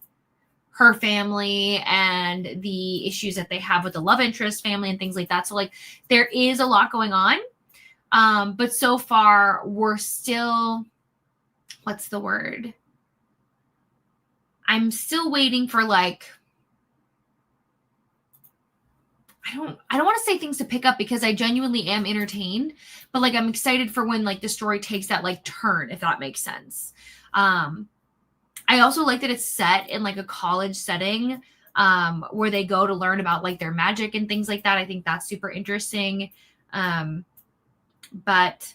her family and the issues that they have with the love interest family and things like that. So like there is a lot going on. But so far we're still, what's the word? I'm still waiting for like, I don't want to say things to pick up because I genuinely am entertained, but like I'm excited for when like the story takes that like turn, if that makes sense. I also like that it's set in like a college setting where they go to learn about like their magic and things like that. I think that's super interesting. But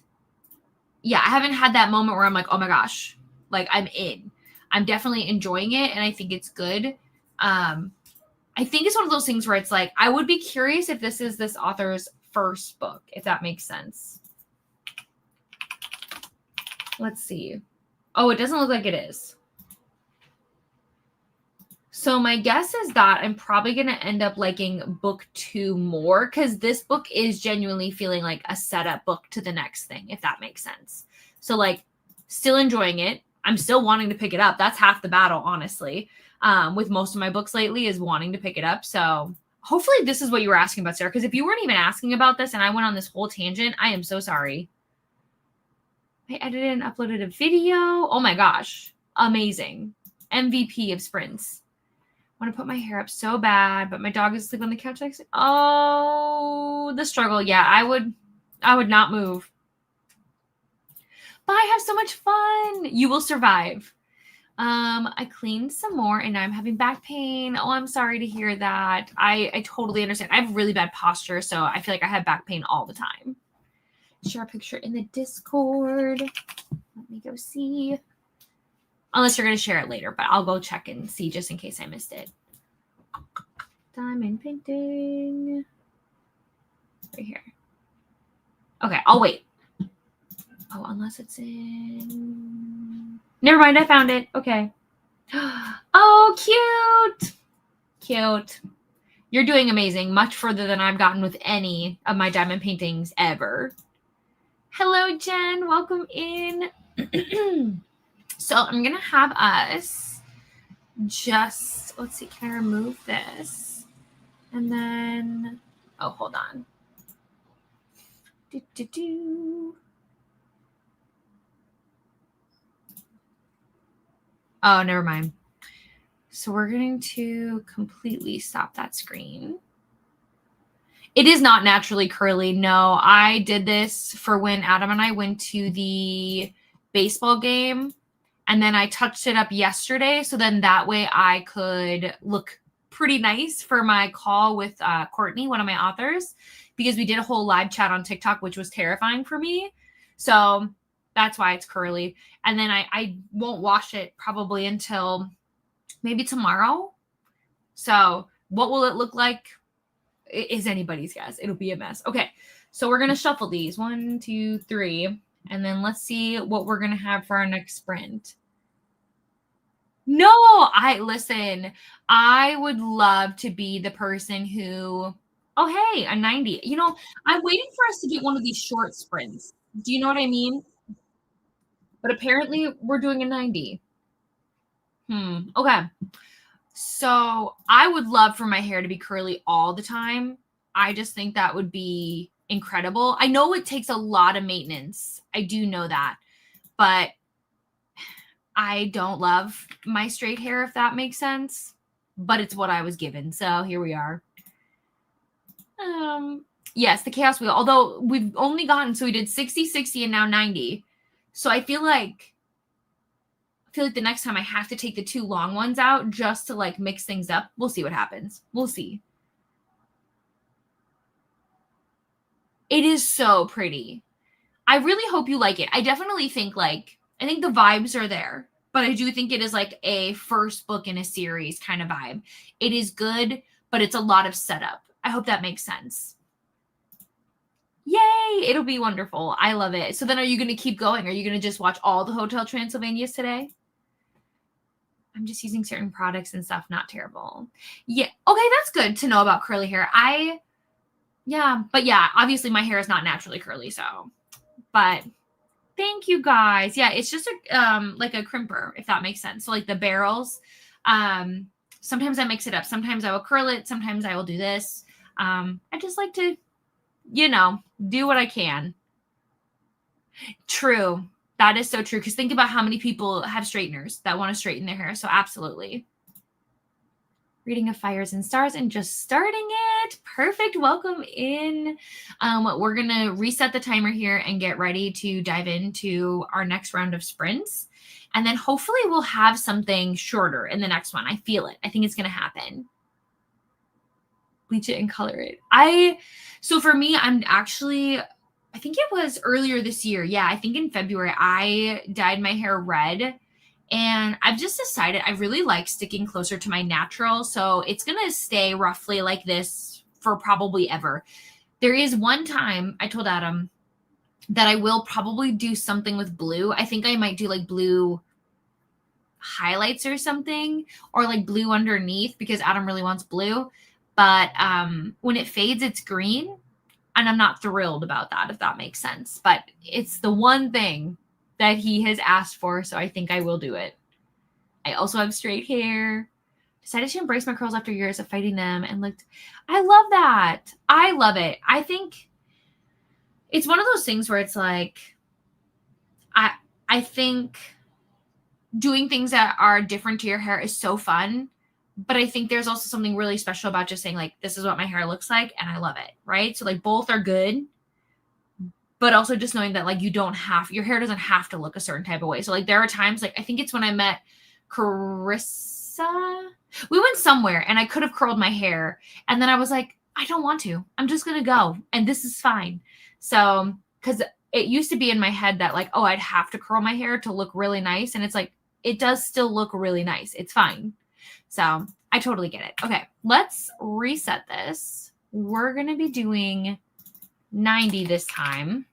yeah, I haven't had that moment where I'm like, oh my gosh, like I'm in. I'm definitely enjoying it and I think it's good. I think it's one of those things where it's like, I would be curious if this is this author's first book, if that makes sense. Let's see. Oh, it doesn't look like it is. So my guess is that I'm probably going to end up liking book 2 more, because this book is genuinely feeling like a setup book to the next thing, if that makes sense. So like still enjoying it. I'm still wanting to pick it up. That's half the battle, honestly, with most of my books lately, is wanting to pick it up. So hopefully this is what you were asking about, Sarah, because if you weren't even asking about this and I went on this whole tangent, I am so sorry. I edited and uploaded a video. Oh my gosh. Amazing. MVP of sprints. I want to put my hair up so bad, but my dog is asleep on the couch. Oh, the struggle. Yeah, I would not move. But I have so much fun. You will survive. I cleaned some more and I'm having back pain. Oh, I'm sorry to hear that. I totally understand. I have really bad posture, so I feel like I have back pain all the time. Share a picture in the Discord. Let me go see. Unless you're going to share it later, but I'll go check and see just in case I missed it. Diamond painting. Right here. Okay, I'll wait. Oh, unless it's in... Never mind, I found it. Okay. Oh, cute. Cute. You're doing amazing. Much further than I've gotten with any of my diamond paintings ever. Hello, Jen. Welcome in. So I'm going to have us just, let's see, can I remove this? And then, oh, hold on. Oh, never mind. So we're going to completely stop that screen. It is not naturally curly. No, I did this for when Adam and I went to the baseball game. And then I touched it up yesterday. So then that way I could look pretty nice for my call with Courtney, one of my authors, because we did a whole live chat on TikTok, which was terrifying for me. So that's why it's curly. And then I won't wash it probably until maybe tomorrow. So what will it look like is anybody's guess. It'll be a mess. Okay. So we're going to shuffle these 1, 2, 3. And then let's see what we're going to have for our next sprint. No, listen, I would love to be the person who, oh, hey, a 90. You know, I'm waiting for us to get one of these short sprints. Do you know what I mean? But apparently we're doing a 90. Okay. So I would love for my hair to be curly all the time. I just think that would be incredible. I know it takes a lot of maintenance. I do know that. But I don't love my straight hair, if that makes sense. But it's what I was given. So here we are. Yes, the chaos wheel. Although we've only gotten, so we did 60, 60, and now 90. So I feel like the next time I have to take the 2 long ones out just to like mix things up. We'll see what happens. We'll see. It is so pretty. I really hope you like it. I definitely think I think the vibes are there, but I do think it is like a first book in a series kind of vibe. It is good, but it's a lot of setup. I hope that makes sense. Yay! It'll be wonderful. I love it. So then are you going to keep going? Are you going to just watch all the Hotel Transylvanias today? I'm just using certain products and stuff. Not terrible. Yeah. Okay, that's good to know about curly hair. But obviously my hair is not naturally curly, so. But thank you guys. Yeah, it's just like a crimper, if that makes sense. So like the barrels, sometimes I mix it up. Sometimes I will curl it. Sometimes I will do this. I just like to, do what I can. True. That is so true. Because think about how many people have straighteners that want to straighten their hair. So absolutely. Reading of Fires and Stars and just starting it. Perfect. Welcome in. We're going to reset the timer here and get ready to dive into our next round of sprints. And then hopefully we'll have something shorter in the next one. I feel it. I think it's going to happen. Bleach it and color it. So for me, I think it was earlier this year. Yeah, I think in February, I dyed my hair red. And I've just decided I really like sticking closer to my natural. So it's going to stay roughly like this for probably ever. There is one time I told Adam that I will probably do something with blue. I think I might do like blue highlights or something, or like blue underneath, because Adam really wants blue. But when it fades, it's green. And I'm not thrilled about that, if that makes sense. But it's the one thing that he has asked for, so I think I will do it. I also have straight hair. Decided to embrace my curls after years of fighting them and looked. I love that. I love it. I think it's one of those things where it's like, I I think doing things that are different to your hair is so fun. But I think there's also something really special about just saying, like, this is what my hair looks like and I love it. Right. So, like, both are good. But also just knowing that, like, you don't have, your hair doesn't have to look a certain type of way. So, like, there are times, like, I think it's when I met Carissa, we went somewhere and I could have curled my hair. And then I was like, I don't want to. I'm just going to go. And this is fine. So, because it used to be in my head that, like, oh, I'd have to curl my hair to look really nice. And it's like, it does still look really nice. It's fine. So, I totally get it. Okay, let's reset this. We're going to be doing 90 this time.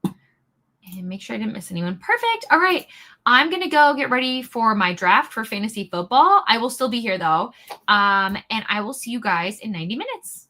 And make sure I didn't miss anyone. Perfect. All right. I'm going to go get ready for my draft for fantasy football. I will still be here though. And I will see you guys in 90 minutes.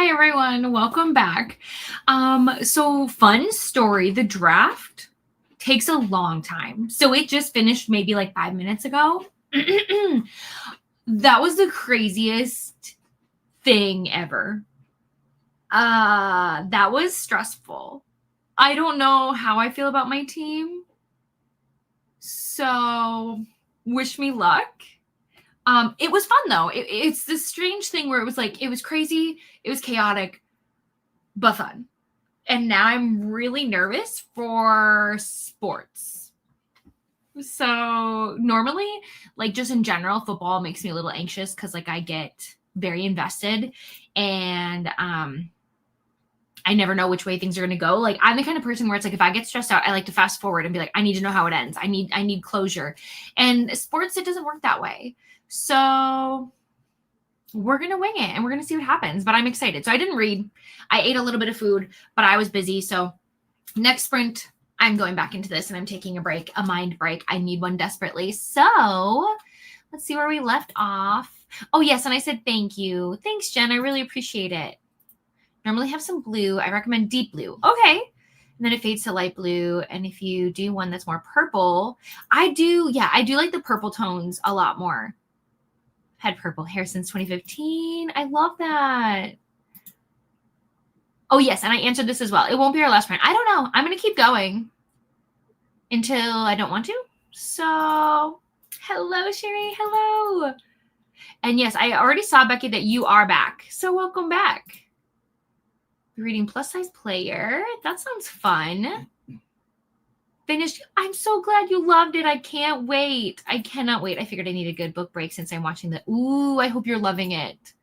Hi, everyone. Welcome back. So fun story. The draft takes a long time. So it just finished maybe like 5 minutes ago. That was the craziest thing ever. That was stressful. I don't know how I feel about my team. So wish me luck. It was fun though. It's this strange thing where it was like, it was crazy, it was chaotic, but fun. And now I'm really nervous for sports. So normally, like just in general, football makes me a little anxious because like I get very invested and I never know which way things are going to go. Like I'm the kind of person where it's like, if I get stressed out, I like to fast forward and be like, I need to know how it ends. I need closure. And sports, it doesn't work that way. So we're going to wing it and we're going to see what happens, but I'm excited. So I didn't read. I ate a little bit of food, but I was busy. So next sprint, I'm going back into this and I'm taking a break, a mind break. I need one desperately. So let's see where we left off. Oh, yes. And I said, thank you. Thanks, Jen. I really appreciate it. Normally have some blue. I recommend deep blue. Okay. And then it fades to light blue. And if you do one that's more purple, I do like the purple tones a lot more. Had purple hair since 2015. I love that. Oh, yes. And I answered this as well. It won't be our last print. I don't know. I'm going to keep going until I don't want to. So hello, Sherry. Hello. And yes, I already saw, Becky, that you are back. So welcome back. Reading plus size player. That sounds fun. Finished. I'm so glad you loved it. I can't wait. I cannot wait. I figured I need a good book break since I'm watching the. Ooh, I hope you're loving it.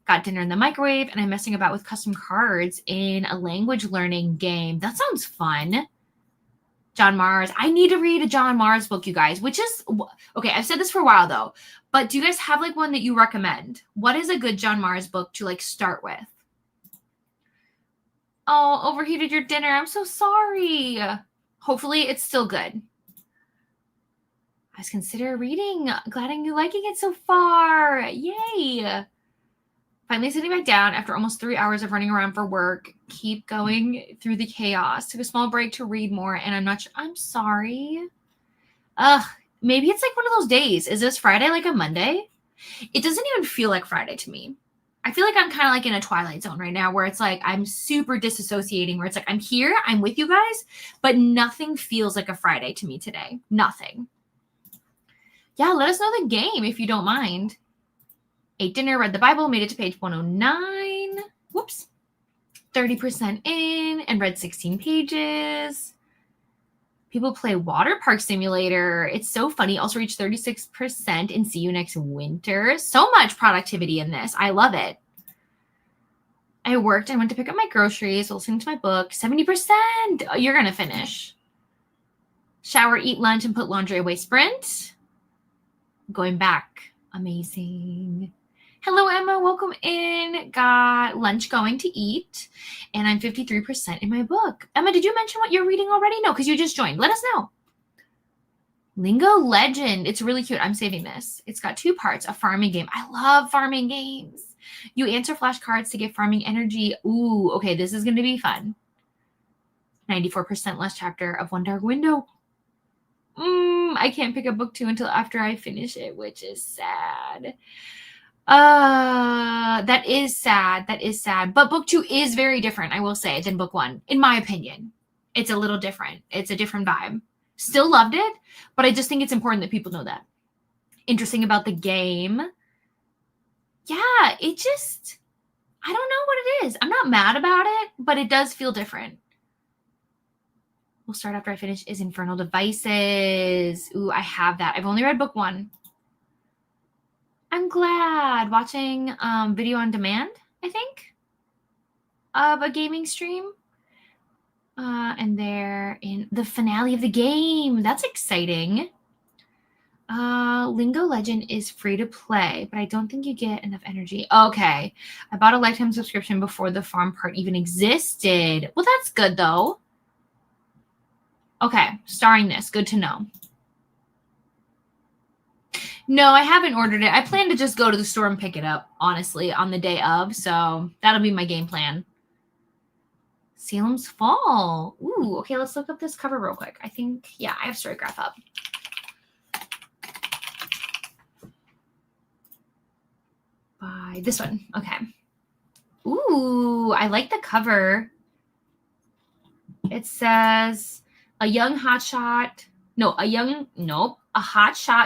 Got dinner in the microwave and I'm messing about with custom cards in a language learning game. That sounds fun. John Mars. I need to read a John Mars book, you guys, which is okay. I've said this for a while though, but do you guys have like one that you recommend? What is a good John Mars book to like start with? Oh, overheated your dinner. I'm so sorry. Hopefully it's still good. I was consider reading. Glad you liking it so far. Yay. Finally sitting back down after almost 3 hours of running around for work. Keep going through the chaos. Took a small break to read more and I'm sorry. Maybe it's like one of those days. Is this Friday like a Monday? It doesn't even feel like Friday to me. I feel like I'm kind of like in a twilight zone right now where it's like I'm super disassociating, where it's like I'm here, I'm with you guys, but nothing feels like a Friday to me today. Nothing. Yeah, let us know the game if you don't mind. Ate dinner, read the Bible, made it to page 109. Whoops. 30% in and read 16 pages. People play Water Park Simulator. It's so funny. Also reached 36% and see you next winter. So much productivity in this. I love it. I worked. I went to pick up my groceries, listening to my book. 70%. Oh, you're going to finish. Shower, eat lunch, and put laundry away sprint. Going back. Amazing. Hello, Emma. Welcome in. Got lunch going to eat. And I'm 53% in my book. Emma, did you mention what you're reading already? No, because you just joined. Let us know. Lingo Legend. It's really cute. I'm saving this. It's got 2 parts. A farming game. I love farming games. You answer flashcards to get farming energy. Ooh, okay. This is going to be fun. 94% last chapter of One Dark Window. I can't pick up book 2 until after I finish it, which is sad. That is sad. That is sad. But book 2 is very different, I will say, than book 1. In my opinion, it's a little different. It's a different vibe. Still loved it, but I just think it's important that people know that. Interesting about the game. Yeah, it just, I don't know what it is. I'm not mad about it, but it does feel different. We'll start after I finish is Infernal Devices. Ooh, I have that. I've only read book 1. I'm glad. Watching video on demand, I think, of a gaming stream. And they're in the finale of the game. That's exciting. Lingo Legend is free to play, but I don't think you get enough energy. Okay. I bought a lifetime subscription before the farm part even existed. Well, that's good, though. Okay. Starring this. Good to know. No, I haven't ordered it. I plan to just go to the store and pick it up, honestly, on the day of. So that'll be my game plan. Salem's Fall. Ooh, okay, let's look up this cover real quick. I think, yeah, I have Storygraph up. By this one. Okay. Ooh, I like the cover. It says a hotshot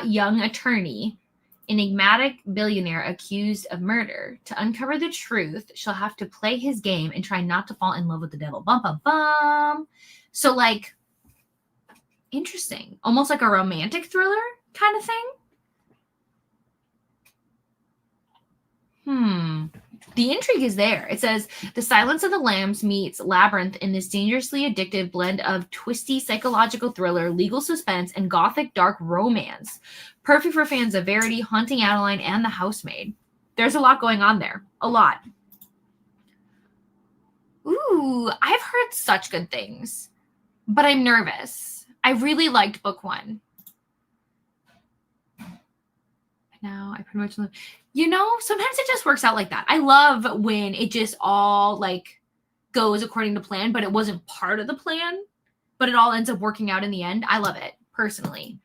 young attorney, enigmatic billionaire accused of murder. To uncover the truth, she'll have to play his game and try not to fall in love with the devil. Bum, bum, bum. So, like, interesting. Almost like a romantic thriller kind of thing. The intrigue is there. It says, The Silence of the Lambs meets Labyrinth in this dangerously addictive blend of twisty psychological thriller, legal suspense, and gothic dark romance. Perfect for fans of Verity, Haunting Adeline, and The Housemaid. There's a lot going on there. A lot. Ooh, I've heard such good things, but I'm nervous. I really liked book one. Now I pretty much love, sometimes it just works out like that. I love when it just all like goes according to plan, but it wasn't part of the plan, but it all ends up working out in the end. I love it personally.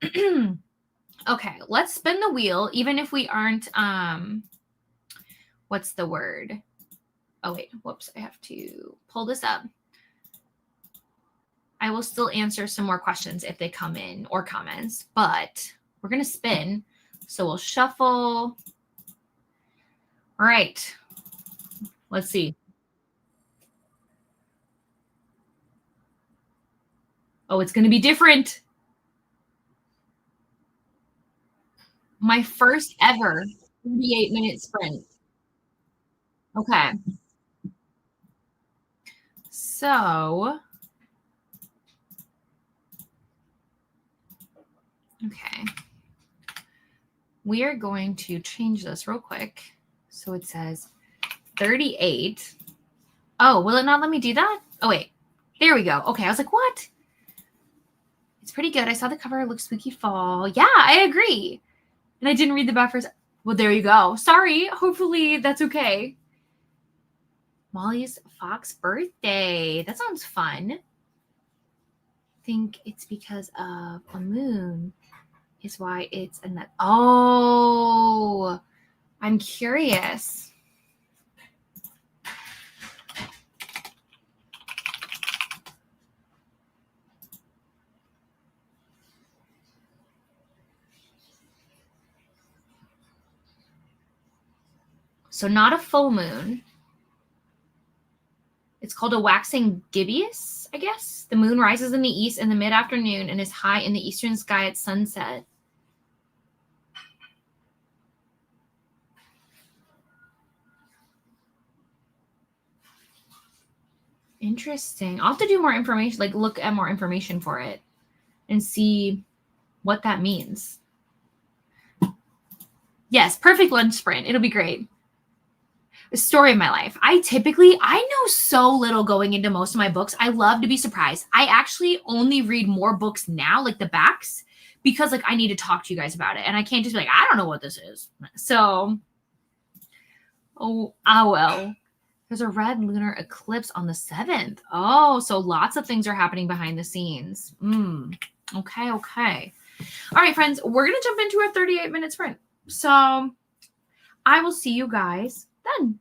Okay, let's spin the wheel, even if we aren't, what's the word? Oh, wait, whoops, I have to pull this up. I will still answer some more questions if they come in or comments, but we're going to spin. So we'll shuffle. All right. Let's see. Oh, it's going to be different. My first ever 38-minute sprint. Okay. So, okay. We are going to change this real quick. So it says 38. Oh, will it not let me do that? Oh, wait. There we go. Okay, I was like, what? It's pretty good. I saw the cover. It looks spooky fall. Yeah, I agree. And I didn't read the back first. Well, there you go. Sorry. Hopefully that's okay. Molly's Fox birthday. That sounds fun. I think it's because of a moon is why it's in that. Oh, I'm curious. So not a full moon. It's called a waxing gibbous, I guess. The moon rises in the east in the mid-afternoon and is high in the eastern sky at sunset. Interesting. I'll have to do more information, like look at more information for it and see what that means. Yes, perfect lunch sprint. It'll be great. The story of my life. I know so little going into most of my books. I love to be surprised. I actually only read more books now, like the backs, because like I need to talk to you guys about it. And I can't just be like, I don't know what this is. So, well. There's a red lunar eclipse on the 7th. Oh, so lots of things are happening behind the scenes. Okay. All right, friends, we're going to jump into our 38-minute sprint. So I will see you guys then.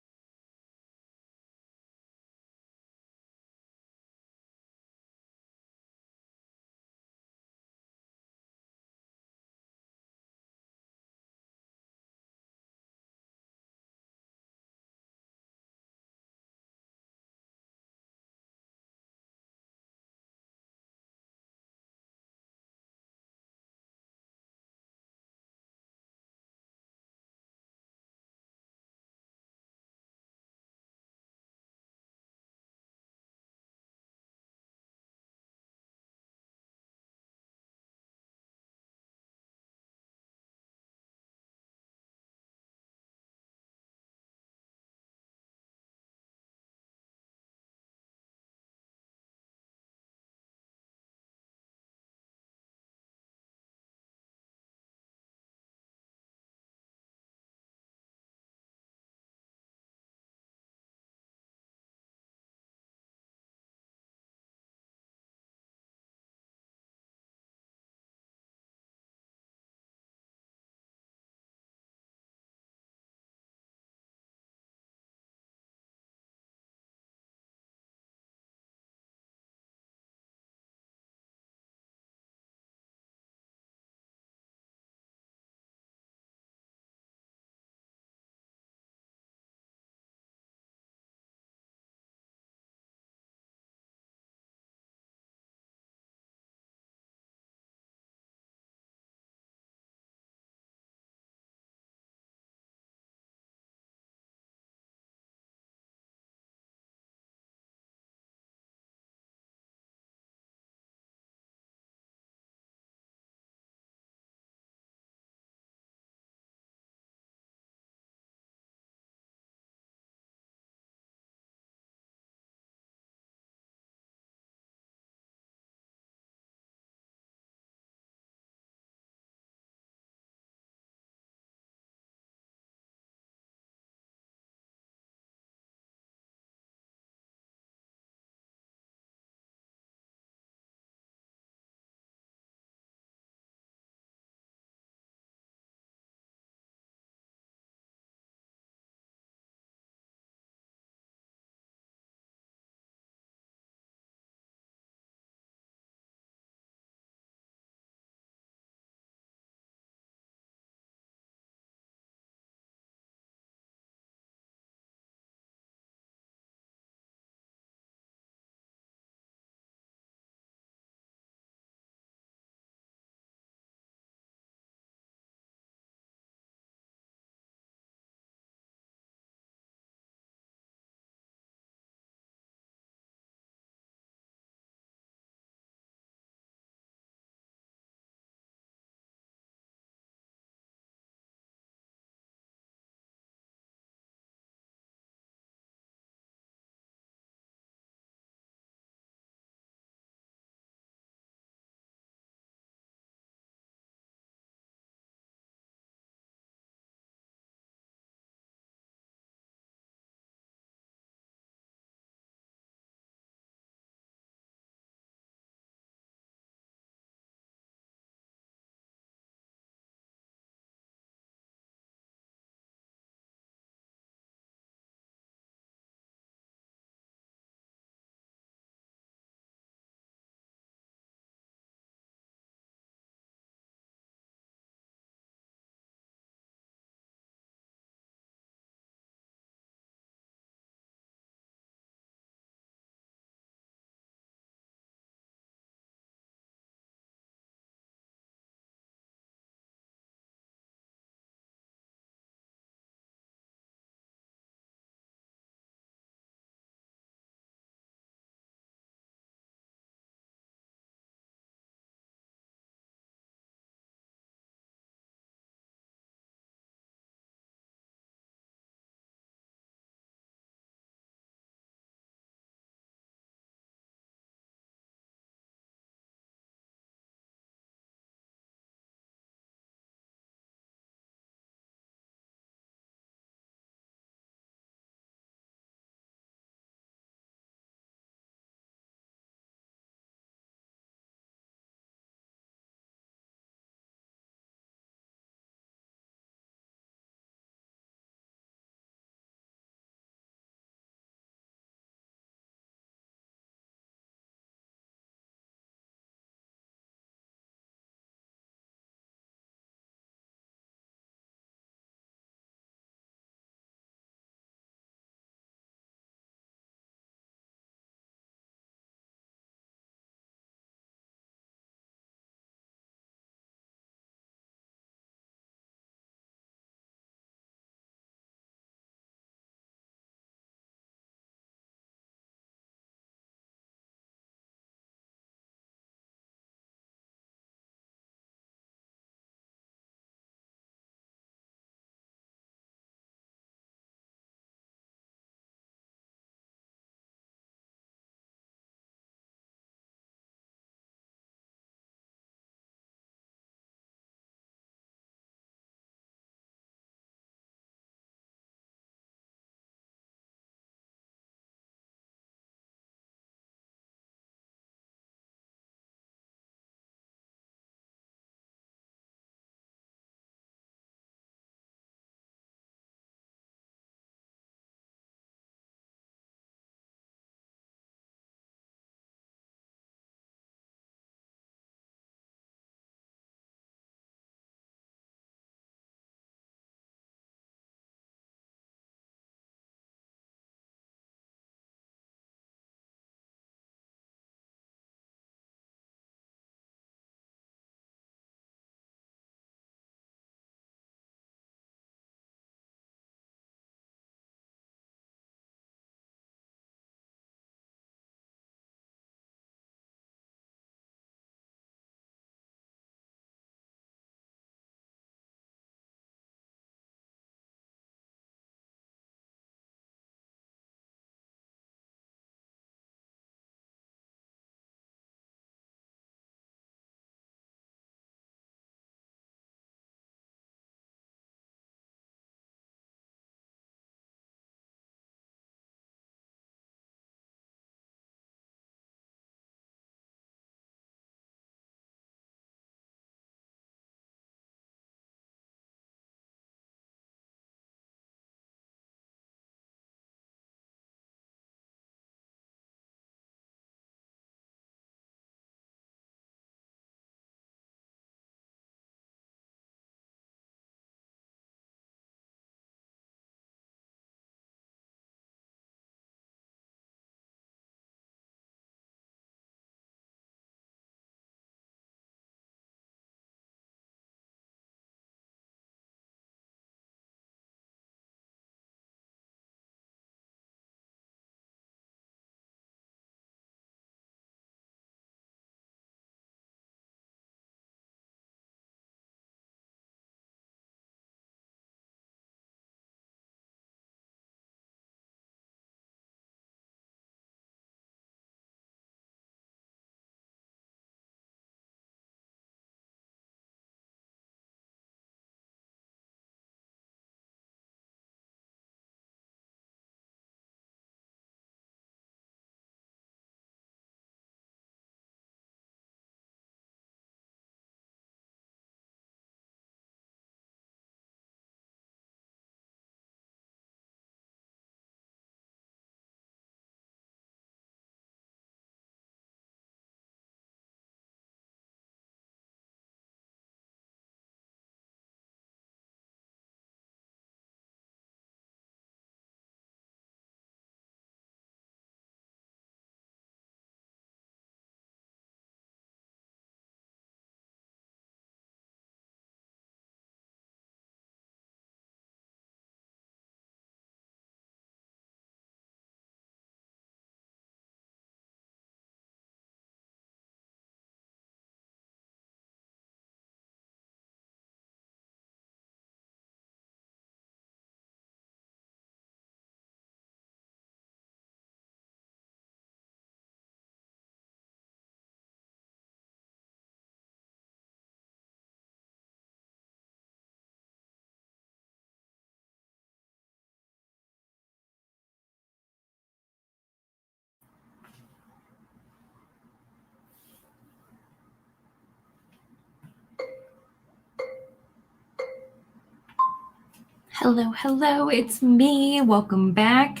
Hello, it's me. Welcome back.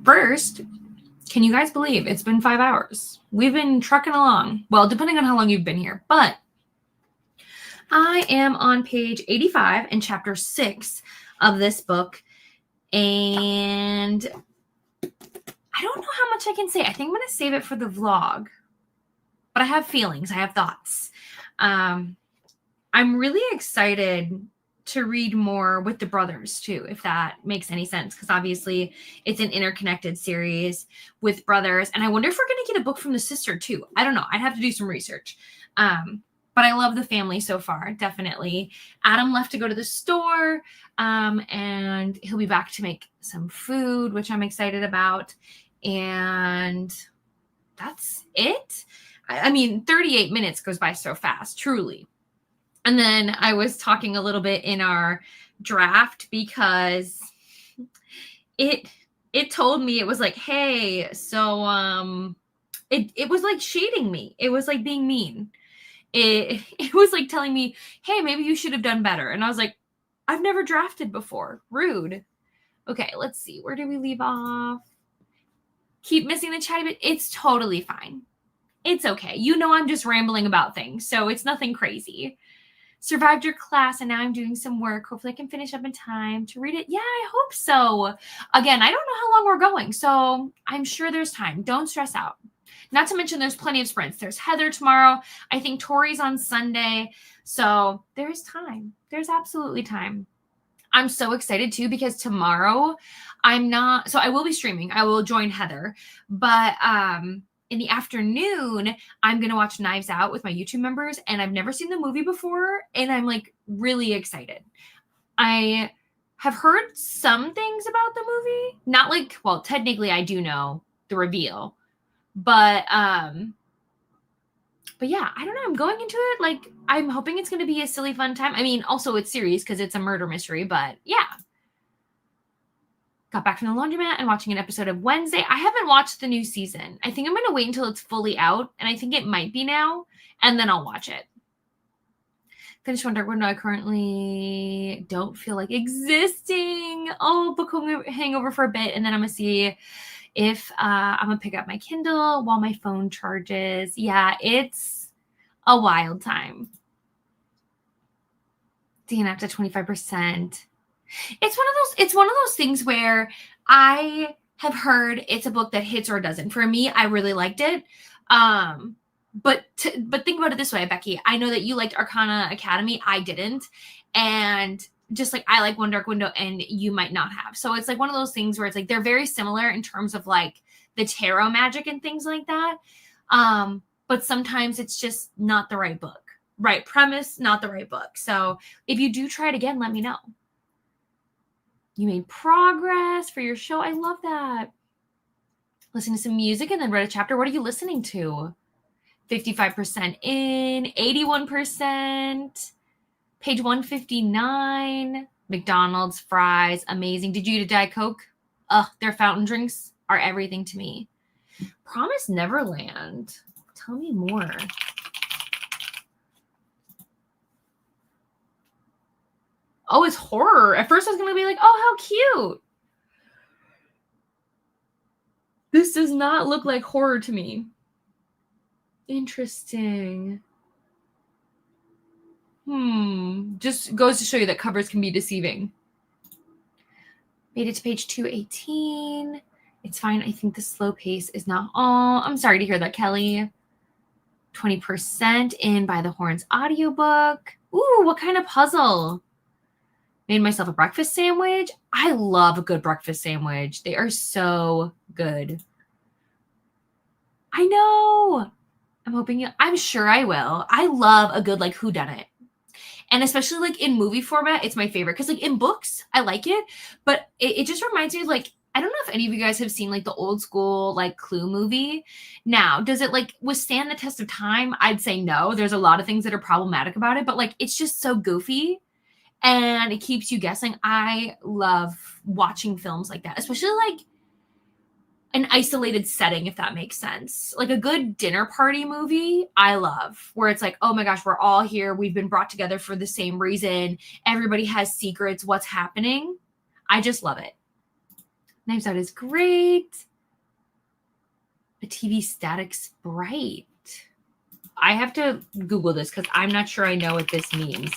First, can you guys believe it's been 5 hours? We've been trucking along. Well, depending on how long you've been here, but I am on page 85 in chapter 6 of this book, and I don't know how much I can say. I think I'm going to save it for the vlog, but I have feelings. I have thoughts. I'm really excited to read more with the brothers too, if that makes any sense, because obviously it's an interconnected series with brothers, and I wonder if we're going to get a book from the sister too. I don't know. I'd have to do some research. But I love the family so far, definitely. Adam left to go to the store, and he'll be back to make some food, which I'm excited about. And that's it. I mean, 38 minutes goes by so fast, truly. And then I was talking a little bit in our draft because it told me, it was like, hey, so it was like shading me. It was like being mean. It was like telling me, hey, maybe you should have done better. And I was like, I've never drafted before. Rude. Okay, let's see. Where did we leave off? Keep missing the chatty bit. It's totally fine. It's okay. You know, I'm just rambling about things, so it's nothing crazy. Survived your class, and now I'm doing some work. Hopefully I can finish up in time to read it. Yeah, I hope so. Again, I don't know how long we're going, so I'm sure there's time. Don't stress out. Not to mention there's plenty of sprints. There's Heather tomorrow. I think Tori's on Sunday. So there's time. There's absolutely time. I'm so excited too, because tomorrow I will be streaming. I will join Heather, but in the afternoon, I'm going to watch Knives Out with my YouTube members, and I've never seen the movie before, and I'm like really excited. I have heard some things about the movie. Not like, well, technically I do know the reveal, but yeah, I don't know. I'm going into it like I'm hoping it's going to be a silly, fun time. I mean, also it's serious because it's a murder mystery, but yeah. Got back from the laundromat and watching an episode of Wednesday. I haven't watched the new season. I think I'm going to wait until it's fully out, and I think it might be now, and then I'll watch it. Finished One Dark Window. I currently don't feel like existing. Oh, book hangover for a bit, and then I'm going to see if I'm going to pick up my Kindle while my phone charges. Yeah, it's a wild time. DNF to 25%. It's one of those things where I have heard it's a book that hits or doesn't. For me, I really liked it. But think about it this way, Becky. I know that you liked Arcana Academy. I didn't. And just like I like One Dark Window and you might not have. So it's like one of those things where it's like they're very similar in terms of like the tarot magic and things like that. But sometimes it's just not the right book. Right premise, not the right book. So if you do try it again, let me know. You made progress for your show. I love that. Listen to some music and then read a chapter. What are you listening to? 55% in, 81%. Page 159. McDonald's fries, amazing. Did you eat a Diet Coke? Their fountain drinks are everything to me. Promise Neverland. Tell me more. Oh, it's horror. At first I was going to be like, oh, how cute. This does not look like horror to me. Interesting. Just goes to show you that covers can be deceiving. Made it to page 218. It's fine. I think the slow pace is not all. I'm sorry to hear that, Kelly. 20% in By the Horns audiobook. Ooh, what kind of puzzle? Made myself a breakfast sandwich. I love a good breakfast sandwich. They are so good. I know. I'm sure I will. I love a good like whodunit. And especially like in movie format, it's my favorite. Because like in books, I like it. But it just reminds me of like, I don't know if any of you guys have seen like the old school like Clue movie. Now, does it like withstand the test of time? I'd say no. There's a lot of things that are problematic about it. But like it's just so goofy. And it keeps you guessing. I love watching films like that, especially like an isolated setting, if that makes sense. Like a good dinner party movie, I love, where it's like, oh my gosh, we're all here. We've been brought together for the same reason. Everybody has secrets. What's happening? I just love it. Knives Out is great. A TV static sprite. I have to Google this because I'm not sure I know what this means.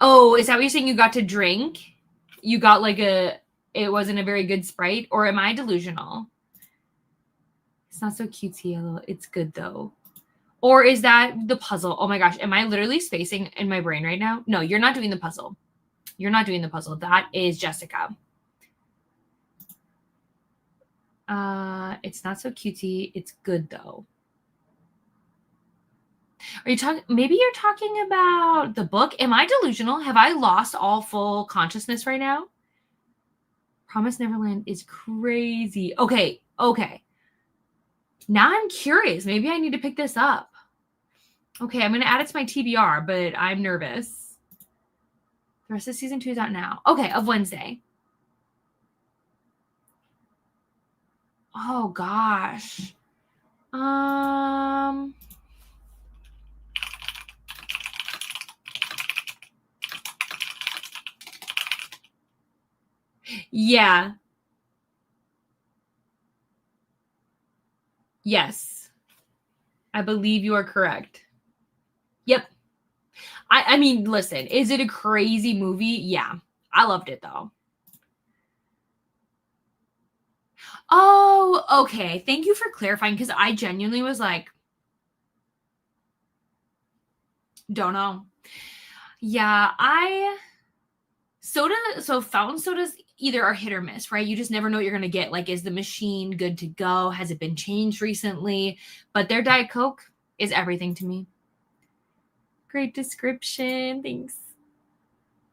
Oh, is that what you're saying? You got to drink? You got like it wasn't a very good Sprite? Or am I delusional? It's not so cutesy. It's good though. Or is that the puzzle? Oh my gosh. Am I literally spacing in my brain right now? No, you're not doing the puzzle. You're not doing the puzzle. That is Jessica. It's not so cutesy. It's good though. Are you talking? Maybe you're talking about the book. Am I delusional? Have I lost all full consciousness right now? Promise Neverland is crazy. Okay. Now I'm curious. Maybe I need to pick this up. Okay, I'm going to add it to my TBR, but I'm nervous. The rest of season 2 is out now. Okay, of Wednesday. Oh, gosh. Yeah. Yes. I believe you are correct. Yep. I mean, listen, is it a crazy movie? Yeah. I loved it though. Oh, okay. Thank you for clarifying because I genuinely was like, don't know. Yeah, so fountain sodas either are hit or miss, right? You just never know what you're going to get. Like, is the machine good to go? Has it been changed recently? But their Diet Coke is everything to me. Great description. Thanks.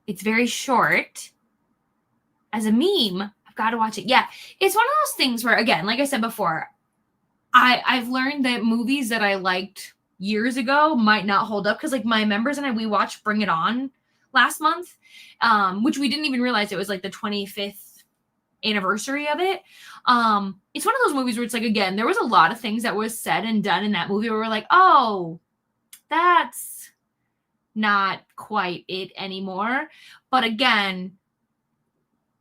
It's very short. As a meme, I've got to watch it. Yeah, it's one of those things where, again, like I said before, I've learned that movies that I liked years ago might not hold up because, like, my members and we watched Bring It On last month, which we didn't even realize it was like the 25th anniversary of it. It's one of those movies where it's like, again, there was a lot of things that was said and done in that movie where we're like, oh, that's not quite it anymore. But again,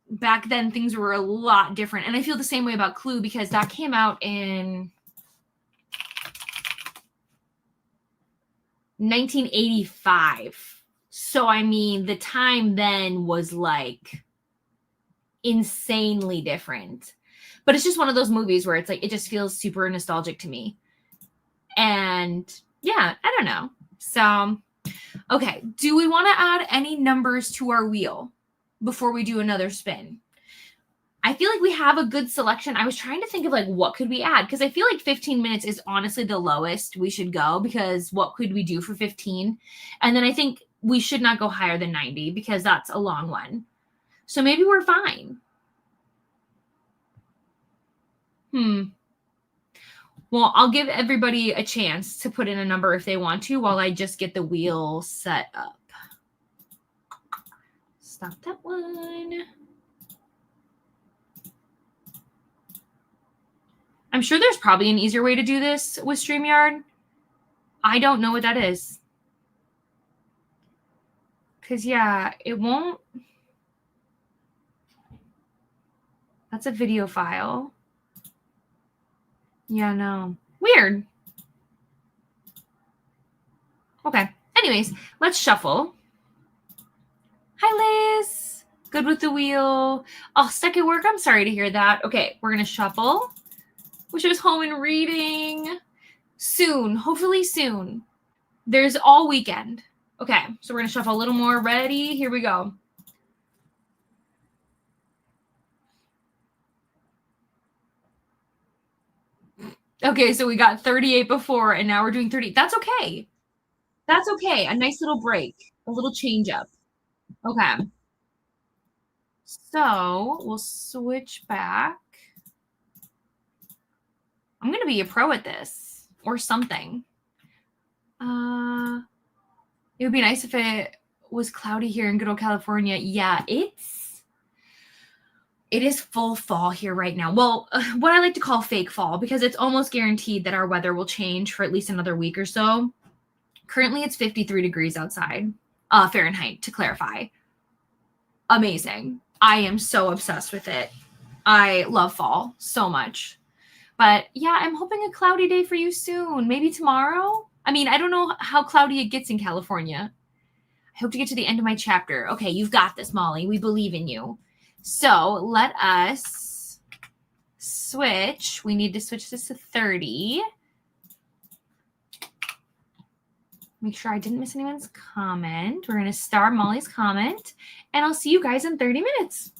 back then things were a lot different. And I feel the same way about Clue because that came out in 1985. So, I mean, the time then was like insanely different. But it's just one of those movies where it's like, it just feels super nostalgic to me. And yeah, I don't know. So, okay. Do we want to add any numbers to our wheel before we do another spin? I feel like we have a good selection. I was trying to think of like, what could we add? Because I feel like 15 minutes is honestly the lowest we should go because what could we do for 15? And then I think we should not go higher than 90 because that's a long one. So maybe we're fine. Well, I'll give everybody a chance to put in a number if they want to while I just get the wheel set up. Stop that one. I'm sure there's probably an easier way to do this with StreamYard. I don't know what that is. Because, yeah, it won't. That's a video file. Yeah, no. Weird. Okay. Anyways, let's shuffle. Hi, Liz. Good with the wheel. Oh, stuck at work. I'm sorry to hear that. Okay, we're going to shuffle. Wish I was home and reading. Soon. Hopefully soon. There's all weekend. Okay, so we're going to shuffle a little more. Ready? Here we go. Okay, so we got 38 before, and now we're doing 30. That's okay. That's okay. A nice little break. A little change up. Okay. So we'll switch back. I'm going to be a pro at this or something. It would be nice if it was cloudy here in good old California. Yeah, it is full fall here right now. Well, what I like to call fake fall because it's almost guaranteed that our weather will change for at least another week or so. Currently, it's 53 degrees outside. Fahrenheit, to clarify. Amazing. I am so obsessed with it. I love fall so much. But yeah, I'm hoping a cloudy day for you soon. Maybe tomorrow? I mean, I don't know how cloudy it gets in California. I hope to get to the end of my chapter. Okay, you've got this, Molly. We believe in you. So let us switch. We need to switch this to 30. Make sure I didn't miss anyone's comment. We're going to star Molly's comment, and I'll see you guys in 30 minutes.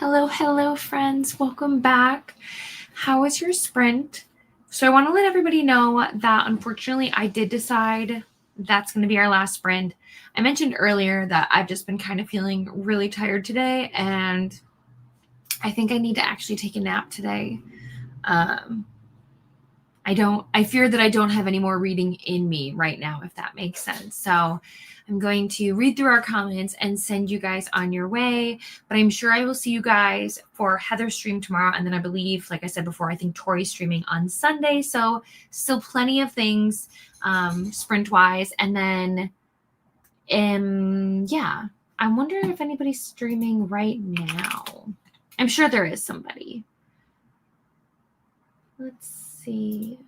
Hello, friends. Welcome back. How was your sprint? So I want to let everybody know that unfortunately I did decide that's going to be our last sprint. I mentioned earlier that I've just been kind of feeling really tired today, and I think I need to actually take a nap today. I fear that I don't have any more reading in me right now, if that makes sense. So I'm going to read through our comments and send you guys on your way. But I'm sure I will see you guys for Heather's stream tomorrow. And then I believe, like I said before, I think Tori's streaming on Sunday. So still plenty of things sprint-wise. And then, yeah, I wonder if anybody's streaming right now. I'm sure there is somebody. Let's see.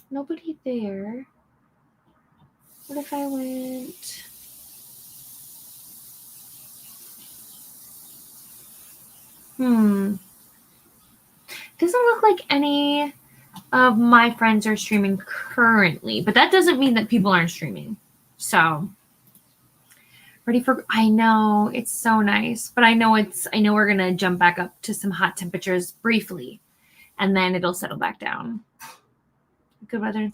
Nobody there. What if I went? Doesn't look like any of my friends are streaming currently, but that doesn't mean that people aren't streaming. So ready for, I know it's so nice, but I know we're going to jump back up to some hot temperatures briefly and then it'll settle back down. Good weather in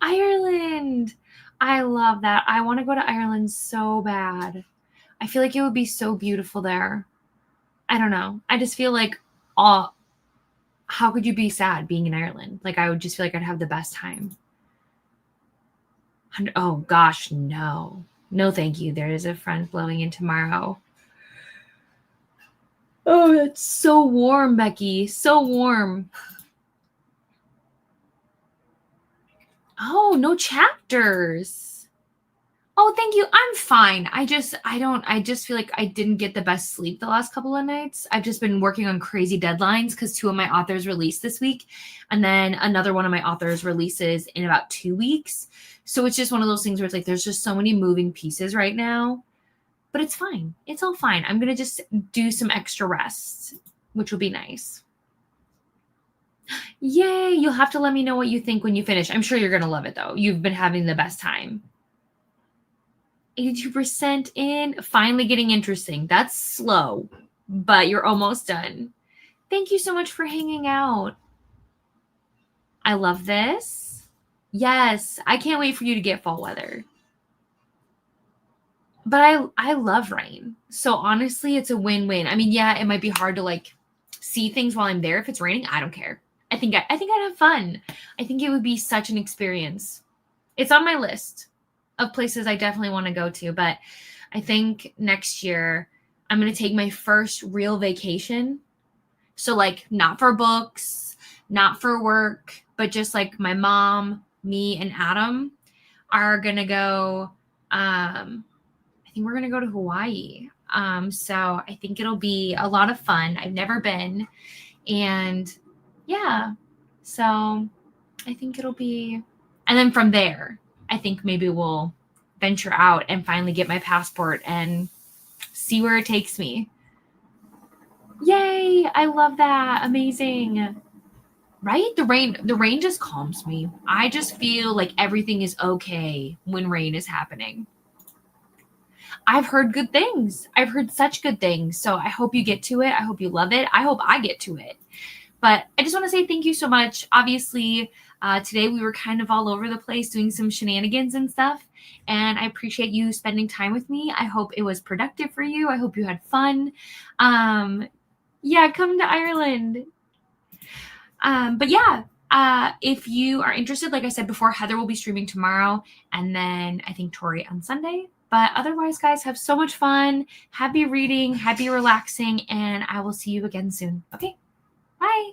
Ireland. I love that. I want to go to Ireland so bad. I feel like it would be so beautiful there. I don't know. I just feel like, how could you be sad being in Ireland? Like, I would just feel like I'd have the best time. Oh gosh, no. No, thank you. There is a front blowing in tomorrow. Oh, it's so warm, Becky. So warm. Oh, no chapters. Oh, thank you. I'm fine. I just feel like I didn't get the best sleep the last couple of nights. I've just been working on crazy deadlines because 2 of my authors released this week. And then another one of my authors releases in about 2 weeks. So it's just one of those things where it's like, there's just so many moving pieces right now, but it's fine. It's all fine. I'm going to just do some extra rest, which will be nice. Yay. You'll have to let me know what you think when you finish. I'm sure you're going to love it though. You've been having the best time. 82% in, finally getting interesting. That's slow, but you're almost done. Thank you so much for hanging out. I love this. Yes, I can't wait for you to get fall weather. But I love rain. So honestly, it's a win-win. I mean, yeah, it might be hard to like see things while I'm there. If it's raining, I don't care. I think I'd have fun. I think it would be such an experience. It's on my list of places I definitely want to go to, but I think next year I'm going to take my first real vacation. So like not for books, not for work, but just like my mom, me, and Adam are going to go, I think we're going to go to Hawaii. So I think it'll be a lot of fun. I've never been. And yeah, so I think it'll be, and then from there, I think maybe we'll venture out and finally get my passport and see where it takes me. Yay! I love that. Amazing. Right? The rain just calms me. I just feel like everything is okay when rain is happening. I've heard good things. I've heard such good things. So I hope you get to it. I hope you love it. I hope I get to it. But I just want to say thank you so much. Obviously, today we were kind of all over the place doing some shenanigans and stuff. And I appreciate you spending time with me. I hope it was productive for you. I hope you had fun. Yeah, come to Ireland. But yeah, if you are interested, like I said before, Heather will be streaming tomorrow. And then I think Tori on Sunday. But otherwise, guys, have so much fun. Happy reading, happy relaxing. And I will see you again soon. Okay, bye.